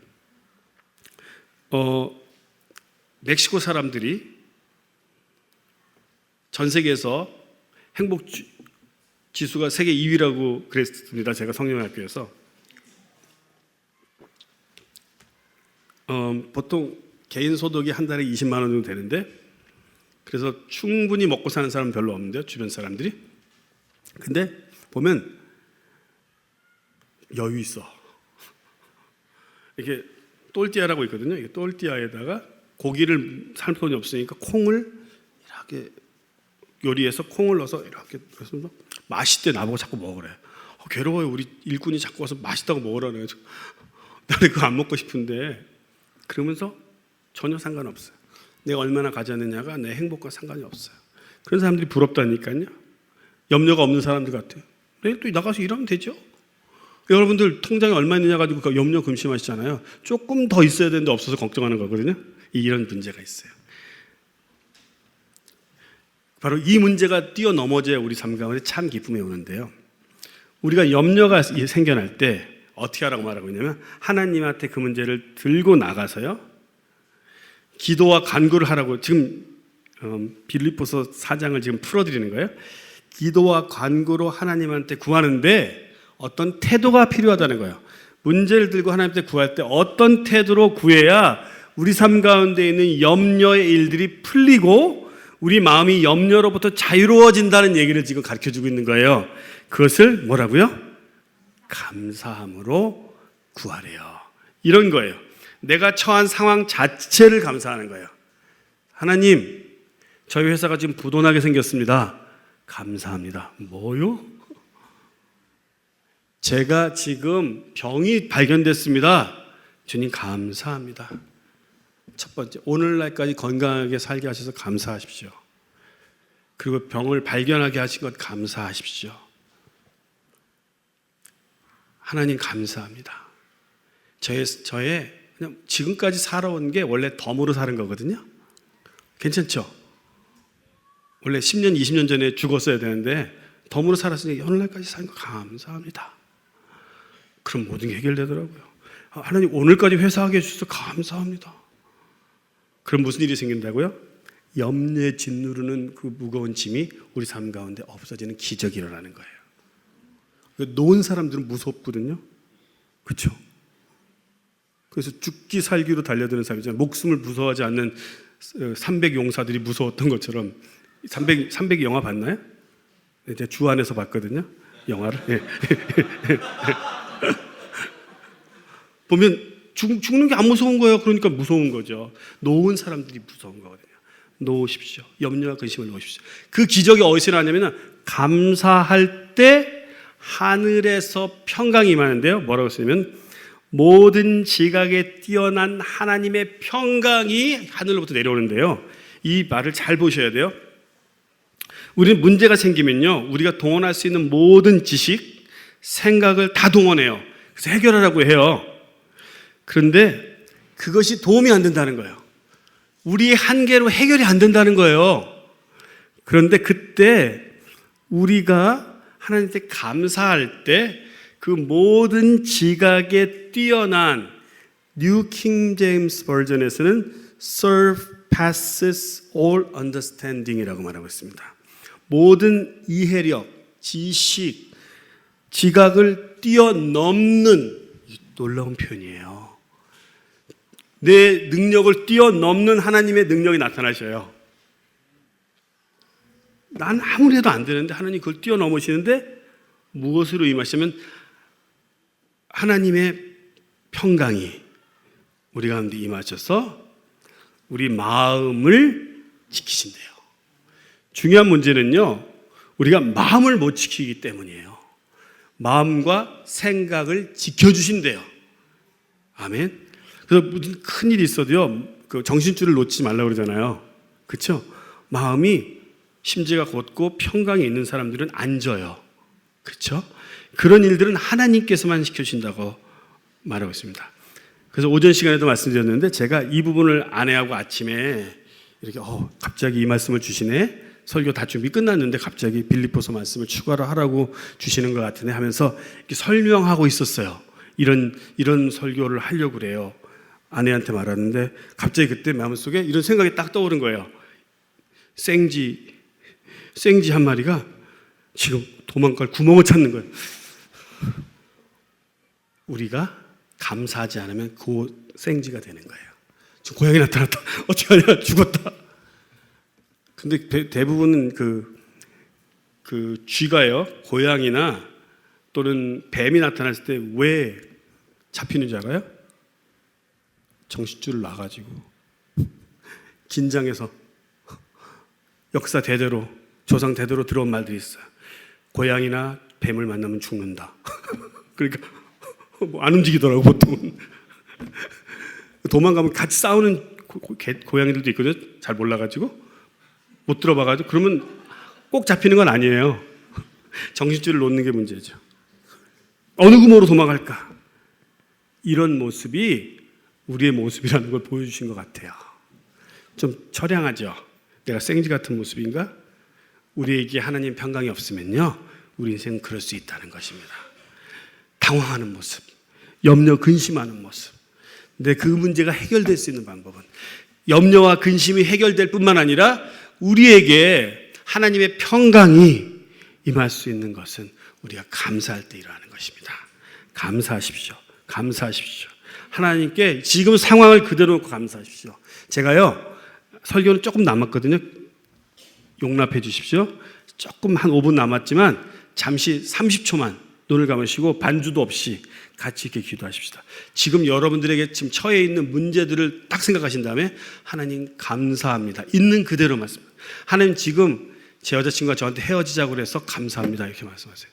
멕시코 사람들이 전 세계에서 행복 지수가 세계 2위라고 그랬습니다. 제가 성령학교에서. 보통 개인 소득이 한 달에 20만 원 정도 되는데, 그래서 충분히 먹고 사는 사람은 별로 없는데요, 주변 사람들이. 근데 보면 여유 있어. 이렇게 똘띠아라고 있거든요. 이 똘띠아에다가 고기를 살 돈이 없으니까 콩을 이렇게 요리해서 콩을 넣어서 이렇게 해서 맛있대. 나보고 자꾸 먹으래. 괴로워요. 우리 일꾼이 자꾸 와서 맛있다고 먹으라는 거죠. 나는 그거 안 먹고 싶은데, 그러면서 전혀 상관없어요. 내가 얼마나 가졌느냐가 내 행복과 상관이 없어요. 그런 사람들이 부럽다니까요. 염려가 없는 사람들 같아요. 내일 또 나가서 일하면 되죠. 여러분들 통장에 얼마 있느냐 가지고 그 염려 근심하시잖아요. 조금 더 있어야 되는데 없어서 걱정하는 거거든요. 이런 문제가 있어요. 바로 이 문제가 뛰어넘어져야 우리 삶 가운데 참 기쁨이 오는데요, 우리가 염려가 생겨날 때 어떻게 하라고 말하고 있냐면 하나님한테 그 문제를 들고 나가서요, 기도와 간구를 하라고. 지금 빌립보서 4장을 지금 풀어드리는 거예요. 기도와 간구로 하나님한테 구하는데 어떤 태도가 필요하다는 거예요. 문제를 들고 하나님한테 구할 때 어떤 태도로 구해야 우리 삶 가운데 있는 염려의 일들이 풀리고 우리 마음이 염려로부터 자유로워진다는 얘기를 지금 가르쳐주고 있는 거예요. 그것을 뭐라고요? 감사함으로 구하래요. 이런 거예요. 내가 처한 상황 자체를 감사하는 거예요. 하나님, 저희 회사가 지금 부도나게 생겼습니다. 감사합니다. 뭐요? 제가 지금 병이 발견됐습니다. 주님 감사합니다. 첫 번째, 오늘날까지 건강하게 살게 하셔서 감사하십시오. 그리고 병을 발견하게 하신 것 감사하십시오. 하나님 감사합니다. 저의 그냥 지금까지 살아온 게 원래 덤으로 사는 거거든요. 괜찮죠? 원래 10년, 20년 전에 죽었어야 되는데 덤으로 살았으니 오늘날까지 사는 거 감사합니다. 그럼 모든 게 해결되더라고요. 하나님 오늘까지 회사하게 해주셔서 감사합니다. 그럼 무슨 일이 생긴다고요? 염려에 짓누르는 그 무거운 짐이 우리 삶 가운데 없어지는 기적이 일어나는 거예요. 놓은 사람들은 무섭거든요. 그렇죠? 그래서 죽기 살기로 달려드는 사람이잖아요. 목숨을 무서워하지 않는 300 용사들이 무서웠던 것처럼 300 영화 봤나요? 제가 주 안에서 봤거든요. 영화를. 예. 보면 죽는 게 안 무서운 거예요. 그러니까 무서운 거죠. 놓은 사람들이 무서운 거거든요. 놓으십시오. 염려와 근심을 놓으십시오. 그 기적이 어디서 일어나냐면 감사할 때 하늘에서 평강이 임하는데요. 뭐라고 쓰냐면 모든 지각에 뛰어난 하나님의 평강이 하늘로부터 내려오는데요. 이 말을 잘 보셔야 돼요. 우리는 문제가 생기면요, 우리가 동원할 수 있는 모든 지식, 생각을 다 동원해요. 그래서 해결하라고 해요. 그런데 그것이 도움이 안 된다는 거예요. 우리의 한계로 해결이 안 된다는 거예요. 그런데 그때 우리가 하나님께 감사할 때 그 모든 지각에 뛰어난 New King James 버전에서는 surpasses all understanding이라고 말하고 있습니다. 모든 이해력, 지식, 지각을 뛰어넘는 놀라운 표현이에요. 내 능력을 뛰어넘는 하나님의 능력이 나타나셔요. 난 아무리 해도 안 되는데 하나님 그걸 뛰어넘으시는데 무엇으로 임하시면 하나님의 평강이 우리 가운데 임하셔서 우리 마음을 지키신대요. 중요한 문제는요, 우리가 마음을 못 지키기 때문이에요. 마음과 생각을 지켜주신대요. 아멘. 그래서 무슨 큰일이 있어도요, 그 정신줄을 놓지 말라고 그러잖아요. 그렇죠? 마음이 심지가 곧고 평강이 있는 사람들은 안 져요. 그렇죠? 그런 일들은 하나님께서만 시켜주신다고 말하고 있습니다. 그래서 오전 시간에도 말씀드렸는데 제가 이 부분을 아내하고 아침에 이렇게 갑자기 이 말씀을 주시네. 설교 다 준비 끝났는데 갑자기 빌립보서 말씀을 추가로 하라고 주시는 것 같으네 하면서 이렇게 설명하고 있었어요. 이런 설교를 하려고 그래요. 아내한테 말하는데 갑자기 그때 마음속에 이런 생각이 딱 떠오른 거예요. 생쥐 한 마리가 지금 도망갈 구멍을 찾는 거예요. 우리가 감사하지 않으면 그 생쥐가 되는 거예요. 지금 고양이 나타났다. 어떻게 하냐? 죽었다. 근데 대부분 그 쥐가요, 고양이나 또는 뱀이 나타났을 때 왜 잡히는 줄 알아요? 정신줄을 놔가지고 긴장해서 역사 대대로 조상 대대로 들어온 말들이 있어요. 고양이나 뱀을 만나면 죽는다. 그러니까 안 움직이더라고 보통은. 도망가면 같이 싸우는 고양이들도 있거든요. 잘 몰라가지고 못 들어봐가지고 그러면 꼭 잡히는 건 아니에요. 정신줄을 놓는 게 문제죠. 어느 구멍으로 도망갈까? 이런 모습이 우리의 모습이라는 걸 보여주신 것 같아요. 좀 처량하죠? 내가 생쥐 같은 모습인가? 우리에게 하나님 평강이 없으면요, 우리 인생은 그럴 수 있다는 것입니다. 당황하는 모습, 염려, 근심하는 모습. 근데 그 문제가 해결될 수 있는 방법은 염려와 근심이 해결될 뿐만 아니라 우리에게 하나님의 평강이 임할 수 있는 것은 우리가 감사할 때 일어나는 것입니다. 감사하십시오. 감사하십시오. 하나님께 지금 상황을 그대로 놓고 감사하십시오. 제가요, 설교는 조금 남았거든요. 용납해 주십시오. 조금 한 5분 남았지만 잠시 30초만 눈을 감으시고 반주도 없이 같이 이렇게 기도하십시다. 지금 여러분들에게 지금 처해 있는 문제들을 딱 생각하신 다음에 하나님 감사합니다. 있는 그대로 말씀합니다. 하나님 지금 제 여자친구가 저한테 헤어지자고 그래서 감사합니다. 이렇게 말씀하세요.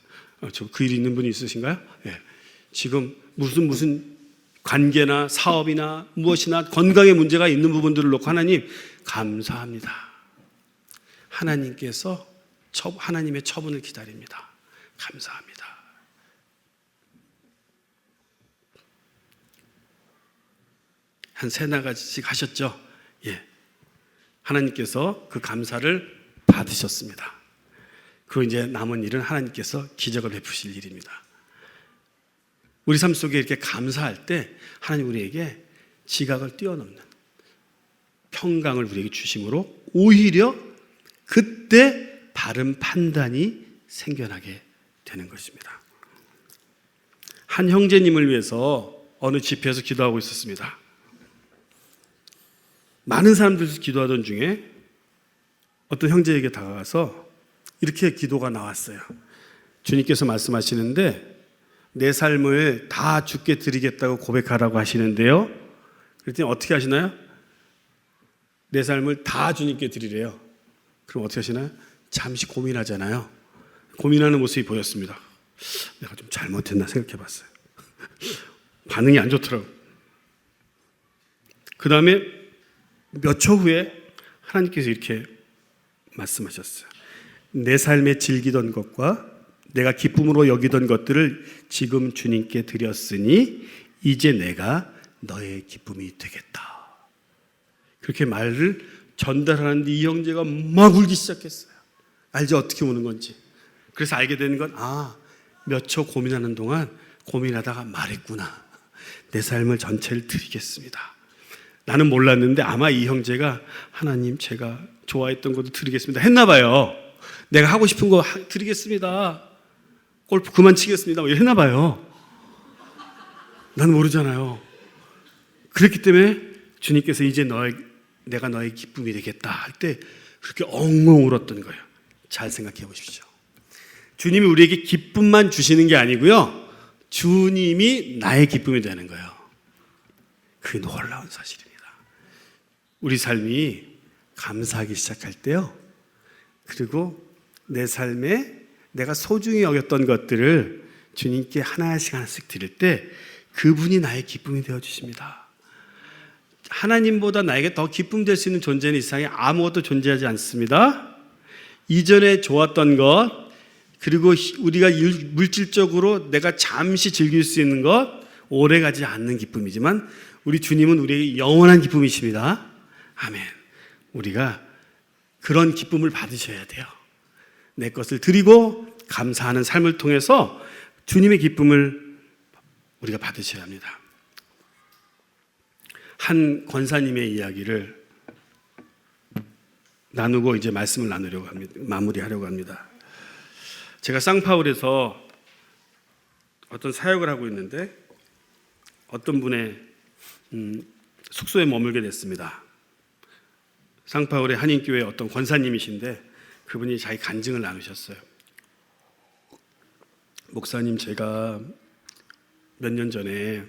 그 일 있는 분이 있으신가요? 예. 지금 무슨 관계나 사업이나 무엇이나 건강에 문제가 있는 부분들을 놓고 하나님 감사합니다. 하나님께서 하나님의 처분을 기다립니다. 감사합니다. 한 세네 가지씩 하셨죠? 예. 하나님께서 그 감사를 받으셨습니다. 그리고 이제 남은 일은 하나님께서 기적을 베푸실 일입니다. 우리 삶 속에 이렇게 감사할 때 하나님 우리에게 지각을 뛰어넘는 평강을 우리에게 주심으로 오히려 그때 바른 판단이 생겨나게 되는 것입니다. 한 형제님을 위해서 어느 집회에서 기도하고 있었습니다. 많은 사람들이 기도하던 중에 어떤 형제에게 다가가서 이렇게 기도가 나왔어요. 주님께서 말씀하시는데 내 삶을 다 주께 드리겠다고 고백하라고 하시는데요. 그랬더니 어떻게 하시나요? 내 삶을 다 주님께 드리래요. 그럼 어떻게 하시나요? 잠시 고민하잖아요. 고민하는 모습이 보였습니다. 내가 좀 잘못했나 생각해 봤어요. 반응이 안 좋더라고요. 그 다음에 몇 초 후에 하나님께서 이렇게 말씀하셨어요. 내 삶에 즐기던 것과 내가 기쁨으로 여기던 것들을 지금 주님께 드렸으니 이제 내가 너의 기쁨이 되겠다. 그렇게 말을 전달하는데 이 형제가 막 울기 시작했어요. 알죠? 어떻게 우는 건지. 그래서 알게 되는 건 몇 초 고민하는 동안 고민하다가 말했구나. 내 삶을 전체를 드리겠습니다. 나는 몰랐는데 아마 이 형제가 하나님 제가 좋아했던 것도 드리겠습니다 했나 봐요. 내가 하고 싶은 거 드리겠습니다. 골프 그만 치겠습니다. 했나 봐요. 나는 모르잖아요. 그렇기 때문에 주님께서 이제 내가 너의 기쁨이 되겠다 할 때 그렇게 엉엉 울었던 거예요. 잘 생각해 보십시오. 주님이 우리에게 기쁨만 주시는 게 아니고요. 주님이 나의 기쁨이 되는 거예요. 그게 놀라운 사실입니다. 우리 삶이 감사하기 시작할 때요. 그리고 내 삶에 내가 소중히 여겼던 것들을 주님께 하나씩 드릴 때 그분이 나의 기쁨이 되어주십니다. 하나님보다 나에게 더 기쁨 될 수 있는 존재는 이 세상에 아무것도 존재하지 않습니다. 이전에 좋았던 것 그리고 우리가 물질적으로 내가 잠시 즐길 수 있는 것 오래가지 않는 기쁨이지만 우리 주님은 우리에게 영원한 기쁨이십니다. 아멘. 우리가 그런 기쁨을 받으셔야 돼요. 내 것을 드리고 감사하는 삶을 통해서 주님의 기쁨을 우리가 받으셔야 합니다. 한 권사님의 이야기를 나누고 이제 말씀을 나누려고 합니다. 마무리하려고 합니다. 제가 쌍파울에서 어떤 사역을 하고 있는데 어떤 분의 숙소에 머물게 됐습니다. 쌍파울의 한인교회 어떤 권사님이신데 그분이 자기 간증을 나누셨어요. 목사님, 제가 몇 년 전에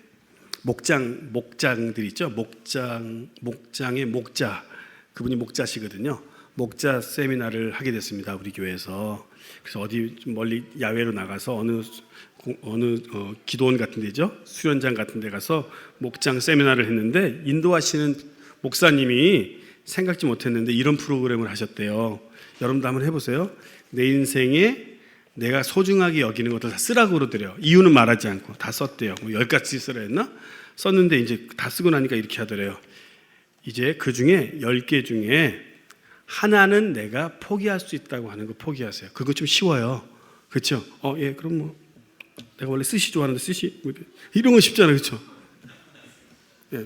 목장들 있죠? 목장의 목자, 그분이 목자시거든요. 목자 세미나를 하게 됐습니다. 우리 교회에서. 그래서 어디 좀 멀리 야외로 나가서 어느 기도원 같은 데죠? 수련장 같은 데 가서 목장 세미나를 했는데 인도하시는 목사님이 생각지 못했는데 이런 프로그램을 하셨대요. 여러분도 한번 해보세요. 내 인생에 내가 소중하게 여기는 것들 다 쓰라고 그러더래요. 이유는 말하지 않고 다 썼대요. 뭐 10가지 쓰라 했나? 썼는데 이제 다 쓰고 나니까 이렇게 하더래요. 이제 그 중에 10개 중에 하나는 내가 포기할 수 있다고 하는 거 포기하세요. 그거 좀 쉬워요. 그렇죠? 예, 그럼 뭐 내가 원래 스시 좋아하는데 스시 이런 건 쉽잖아요. 그렇죠? 예,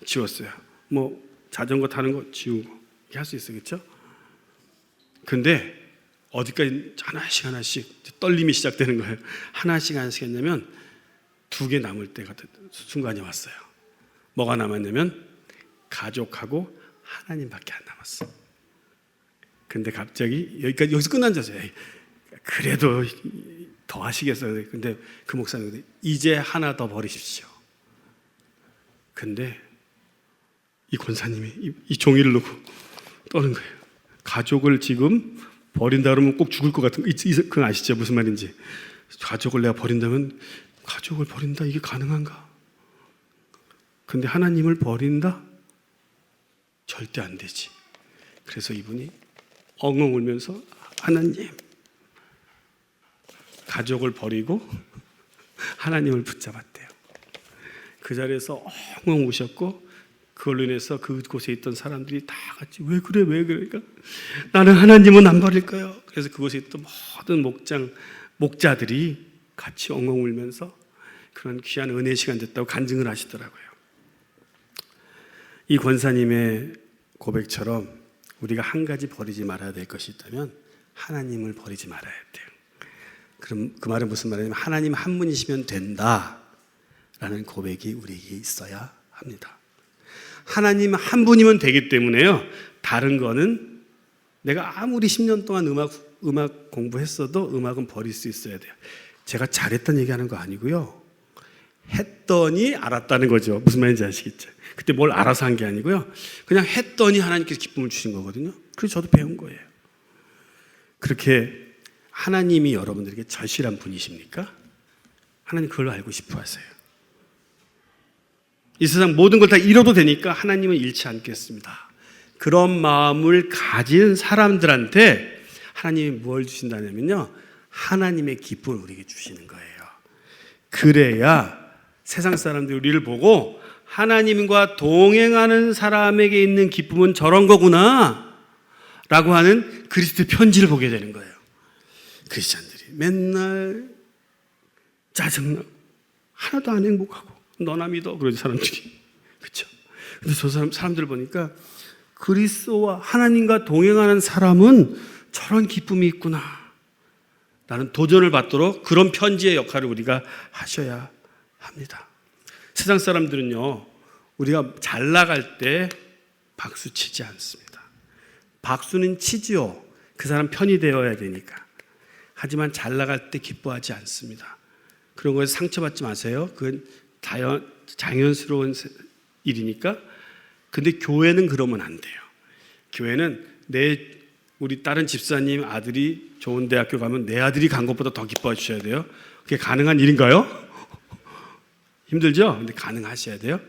지웠어요. 뭐 자전거 타는 거 지우고 이렇게 할 수 있어요. 그렇죠? 근데 어디까지 하나씩 떨림이 시작되는 거예요. 하나씩 했냐면 2개 남을 때가 순간이 왔어요. 뭐가 남았냐면 가족하고 하나님밖에 안 남았어. 근데 갑자기 여기서 끝난 줄 알았어요. 그래도 더 하시겠어요. 근데 그 목사님 이제 하나 더 버리십시오. 근데 이 권사님이 이 종이를 놓고 떠는 거예요. 가족을 지금 버린다 그러면 꼭 죽을 것 같은 그건 아시죠? 무슨 말인지. 가족을 내가 버린다면 가족을 버린다 이게 가능한가? 근데 하나님을 버린다? 절대 안 되지. 그래서 이분이 엉엉 울면서 하나님, 가족을 버리고 하나님을 붙잡았대요. 그 자리에서 엉엉 우셨고 그걸로 인해서 그곳에 있던 사람들이 다 같이 왜 그래 그러니까 나는 하나님은 안 버릴 거예요. 그래서 그곳에 있던 모든 목자들이 같이 엉엉 울면서 그런 귀한 은혜의 시간 됐다고 간증을 하시더라고요. 이 권사님의 고백처럼 우리가 한 가지 버리지 말아야 될 것이 있다면 하나님을 버리지 말아야 돼요. 그럼 그 말은 무슨 말이냐면 하나님 한 분이시면 된다라는 고백이 우리에게 있어야 합니다. 하나님 한 분이면 되기 때문에요. 다른 거는 내가 아무리 10년 동안 음악 공부했어도 음악은 버릴 수 있어야 돼요. 제가 잘했다는 얘기하는 거 아니고요. 했더니 알았다는 거죠. 무슨 말인지 아시겠죠? 그때 뭘 알아서 한 게 아니고요. 그냥 했더니 하나님께서 기쁨을 주신 거거든요. 그래서 저도 배운 거예요. 그렇게 하나님이 여러분들에게 절실한 분이십니까? 하나님 그걸 알고 싶어 하세요. 이 세상 모든 걸 다 잃어도 되니까 하나님은 잃지 않겠습니다. 그런 마음을 가진 사람들한테 하나님이 뭘 주신다냐면요. 하나님의 기쁨을 우리에게 주시는 거예요. 그래야 세상 사람들이 우리를 보고 하나님과 동행하는 사람에게 있는 기쁨은 저런 거구나 라고 하는 그리스도의 편지를 보게 되는 거예요. 크리스찬들이 맨날 짜증나고 하나도 안 행복하고 너나 믿어 그러지 사람들이. 그렇죠? 근데 저 사람들 보니까 그리스도와 하나님과 동행하는 사람은 저런 기쁨이 있구나 라는 도전을 받도록 그런 편지의 역할을 우리가 하셔야 합니다. 세상 사람들은요, 우리가 잘 나갈 때 박수 치지 않습니다. 박수는 치지요. 그 사람 편이 되어야 되니까. 하지만 잘 나갈 때 기뻐하지 않습니다. 그런 거에서 상처받지 마세요. 그건 자연스러운 일이니까. 근데 교회는 그러면 안 돼요. 교회는 우리 다른 집사님 아들이 좋은 대학교 가면 내 아들이 간 것보다 더 기뻐해 주셔야 돼요. 그게 가능한 일인가요? 힘들죠? 근데 가능하셔야 돼요.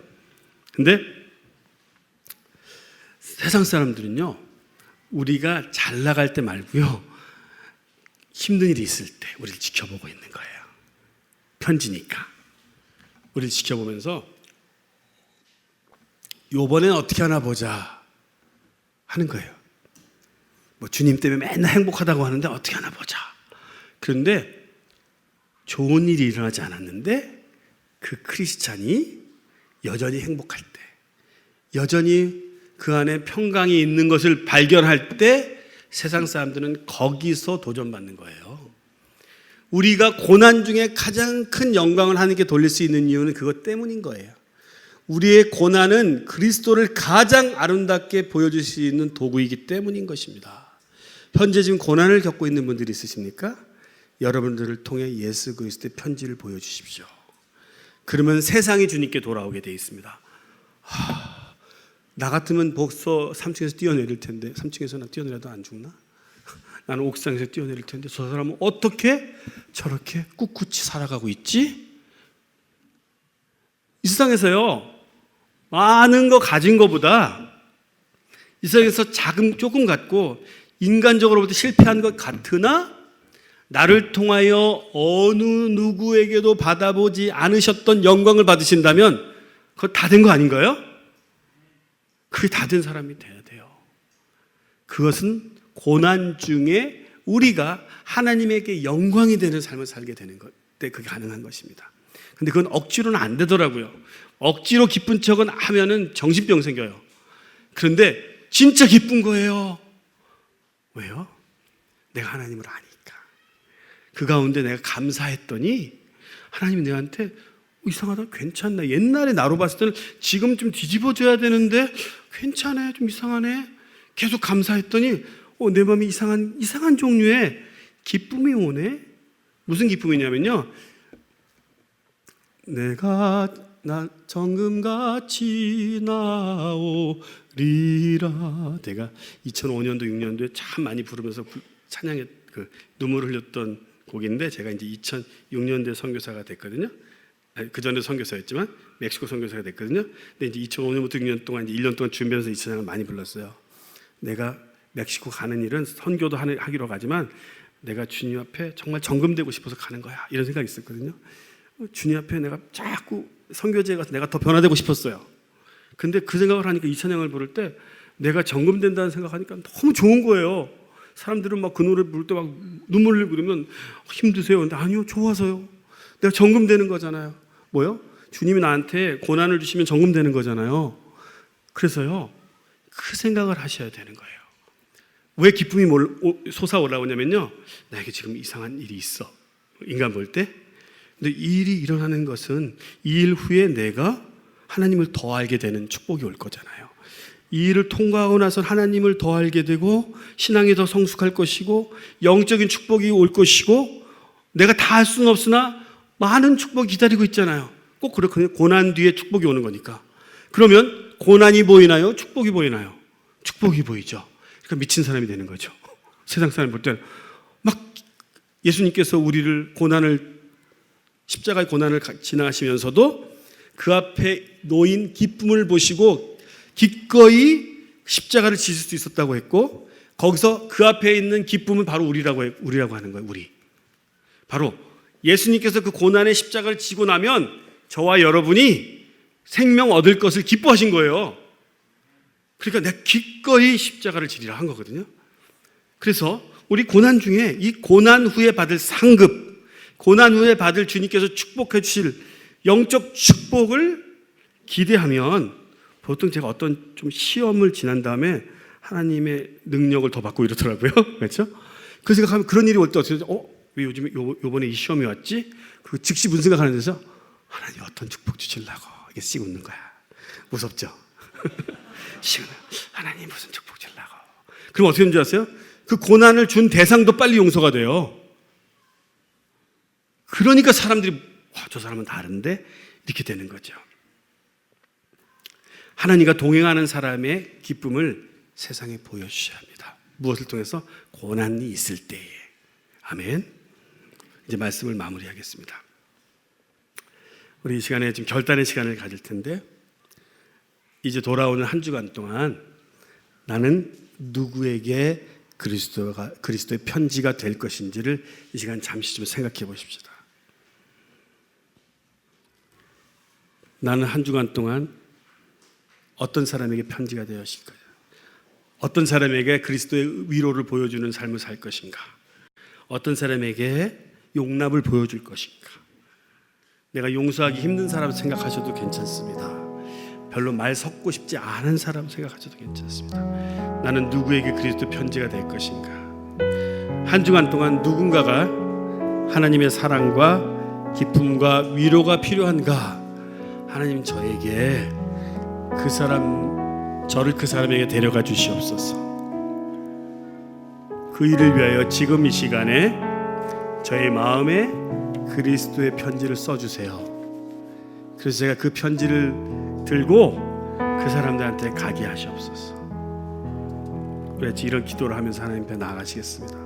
근데 세상 사람들은요, 우리가 잘 나갈 때 말고요, 힘든 일이 있을 때 우리를 지켜보고 있는 거예요. 편지니까. 우리를 지켜보면서 요번엔 어떻게 하나 보자 하는 거예요. 뭐 주님 때문에 맨날 행복하다고 하는데 어떻게 하나 보자. 그런데 좋은 일이 일어나지 않았는데 그 크리스찬이 여전히 행복할 때, 여전히 그 안에 평강이 있는 것을 발견할 때 세상 사람들은 거기서 도전받는 거예요. 우리가 고난 중에 가장 큰 영광을 하나님께 돌릴 수 있는 이유는 그것 때문인 거예요. 우리의 고난은 그리스도를 가장 아름답게 보여줄 수 있는 도구이기 때문인 것입니다. 현재 지금 고난을 겪고 있는 분들이 있으십니까? 여러분들을 통해 예수 그리스도의 편지를 보여주십시오. 그러면 세상이 주님께 돌아오게 되어 있습니다. 나 같으면 벌써 3층에서 뛰어내릴 텐데 3층에서 나 뛰어내려도 안 죽나? 나는 옥상에서 뛰어내릴 텐데 저 사람은 어떻게 저렇게 꿋꿋이 살아가고 있지? 이 세상에서요, 많은 거 가진 것보다 이 세상에서 조금 갖고 인간적으로부터 실패한 것 같으나 나를 통하여 어느 누구에게도 받아보지 않으셨던 영광을 받으신다면 그거 다 된 거 아닌가요? 그게 다 된 사람이 돼야 돼요. 그것은 고난 중에 우리가 하나님에게 영광이 되는 삶을 살게 되는 것 때 그게 가능한 것입니다. 근데 그건 억지로는 안 되더라고요. 억지로 기쁜 척은 하면은 정신병 생겨요. 그런데 진짜 기쁜 거예요. 왜요? 내가 하나님을 아니까. 그 가운데 내가 감사했더니 하나님이 내한테 이상하다, 괜찮나. 옛날에 나로 봤을 때는 지금 좀 뒤집어져야 되는데 괜찮아, 좀 이상하네. 계속 감사했더니 내 마음이 이상한 종류의 기쁨이 오네. 무슨 기쁨이냐면요, 내가 정금같이 나오리라. 내가 2005년도 6년도에 참 많이 부르면서 찬양에 눈물을 흘렸던 곡인데 제가 이제 2006년도에 선교사가 됐거든요. 그 전에 선교사였지만 멕시코 선교사가 됐거든요. 근데 이제 2005년부터 6년 동안 이제 1년 동안 준비하면서 이 찬양을 많이 불렀어요. 내가 멕시코 가는 일은 선교도 하기로 가지만 내가 주님 앞에 정말 정금되고 싶어서 가는 거야. 이런 생각이 있었거든요. 주님 앞에 내가 자꾸 선교지에 가서 내가 더 변화되고 싶었어요. 근데 그 생각을 하니까 이 찬양을 부를 때 내가 정금된다는 생각하니까 너무 좋은 거예요. 사람들은 막 그 노래 부를 때 막 눈물 흘리고 그러면 힘드세요? 근데 아니요, 좋아서요. 내가 정금되는 거잖아요. 뭐요? 주님이 나한테 고난을 주시면 정금되는 거잖아요. 그래서요, 그 생각을 하셔야 되는 거예요. 왜 기쁨이 솟아올라오냐면요, 나에게 지금 이상한 일이 있어. 인간 볼 때. 근데 이 일이 일어나는 것은 이 일 후에 내가 하나님을 더 알게 되는 축복이 올 거잖아요. 이 일을 통과하고 나서 하나님을 더 알게 되고 신앙이 더 성숙할 것이고 영적인 축복이 올 것이고 내가 다 할 수는 없으나 많은 축복이 기다리고 있잖아요. 꼭 그렇거든요. 고난 뒤에 축복이 오는 거니까. 그러면 고난이 보이나요? 축복이 보이나요? 축복이 보이죠. 그러니까 미친 사람이 되는 거죠. 세상 사람 볼 때는 막 예수님께서 우리를 십자가의 고난을 지나가시면서도 그 앞에 놓인 기쁨을 보시고 기꺼이 십자가를 지실 수 있었다고 했고 거기서 그 앞에 있는 기쁨은 바로 우리라고 하는 거예요. 우리. 바로 예수님께서 그 고난의 십자가를 지고 나면 저와 여러분이 생명 얻을 것을 기뻐하신 거예요. 그러니까 내가 기꺼이 십자가를 지리라 한 거거든요. 그래서 우리 고난 중에 이 고난 후에 받을 상급, 고난 후에 받을 주님께서 축복해 주실 영적 축복을 기대하면 보통 제가 어떤 좀 시험을 지난 다음에 하나님의 능력을 더 받고 이러더라고요. 그렇죠? 그 생각하면 그런 일이 올 때 어떻게 왜 요번에 이 시험이 왔지? 그 즉시 무슨 생각하는 데서 하나님 어떤 축복 주시려고 이게 씩 웃는 거야. 무섭죠? 하나님 무슨 축복 주려고. 그럼 어떻게 되는 줄 아세요? 그 고난을 준 대상도 빨리 용서가 돼요. 그러니까 사람들이 저 사람은 다른데 이렇게 되는 거죠. 하나님과 동행하는 사람의 기쁨을 세상에 보여주셔야 합니다. 무엇을 통해서? 고난이 있을 때에. 아멘. 이제 말씀을 마무리하겠습니다. 우리 이 시간에 지금 결단의 시간을 가질 텐데 이제 돌아오는 한 주간 동안 나는 누구에게 그리스도의 편지가 될 것인지를 이 시간 잠시 좀 생각해 보십시다. 나는 한 주간 동안 어떤 사람에게 편지가 되었을 거야? 어떤 사람에게 그리스도의 위로를 보여주는 삶을 살 것인가? 어떤 사람에게 용납을 보여줄 것인가? 내가 용서하기 힘든 사람 생각하셔도 괜찮습니다. 별로 말 섞고 싶지 않은 사람 생각하셔도 괜찮습니다. 나는 누구에게 그리스도의 편지가 될 것인가? 한 주간 동안 누군가가 하나님의 사랑과 기쁨과 위로가 필요한가? 하나님 저에게 저를 그 사람에게 데려가 주시옵소서. 그 일을 위하여 지금 이 시간에 저의 마음에 그리스도의 편지를 써주세요. 그래서 제가 그 편지를 들고 그 사람들한테 가게 하시옵소서. 그래서 이런 기도를 하면서 하나님 앞에 나아가시겠습니다.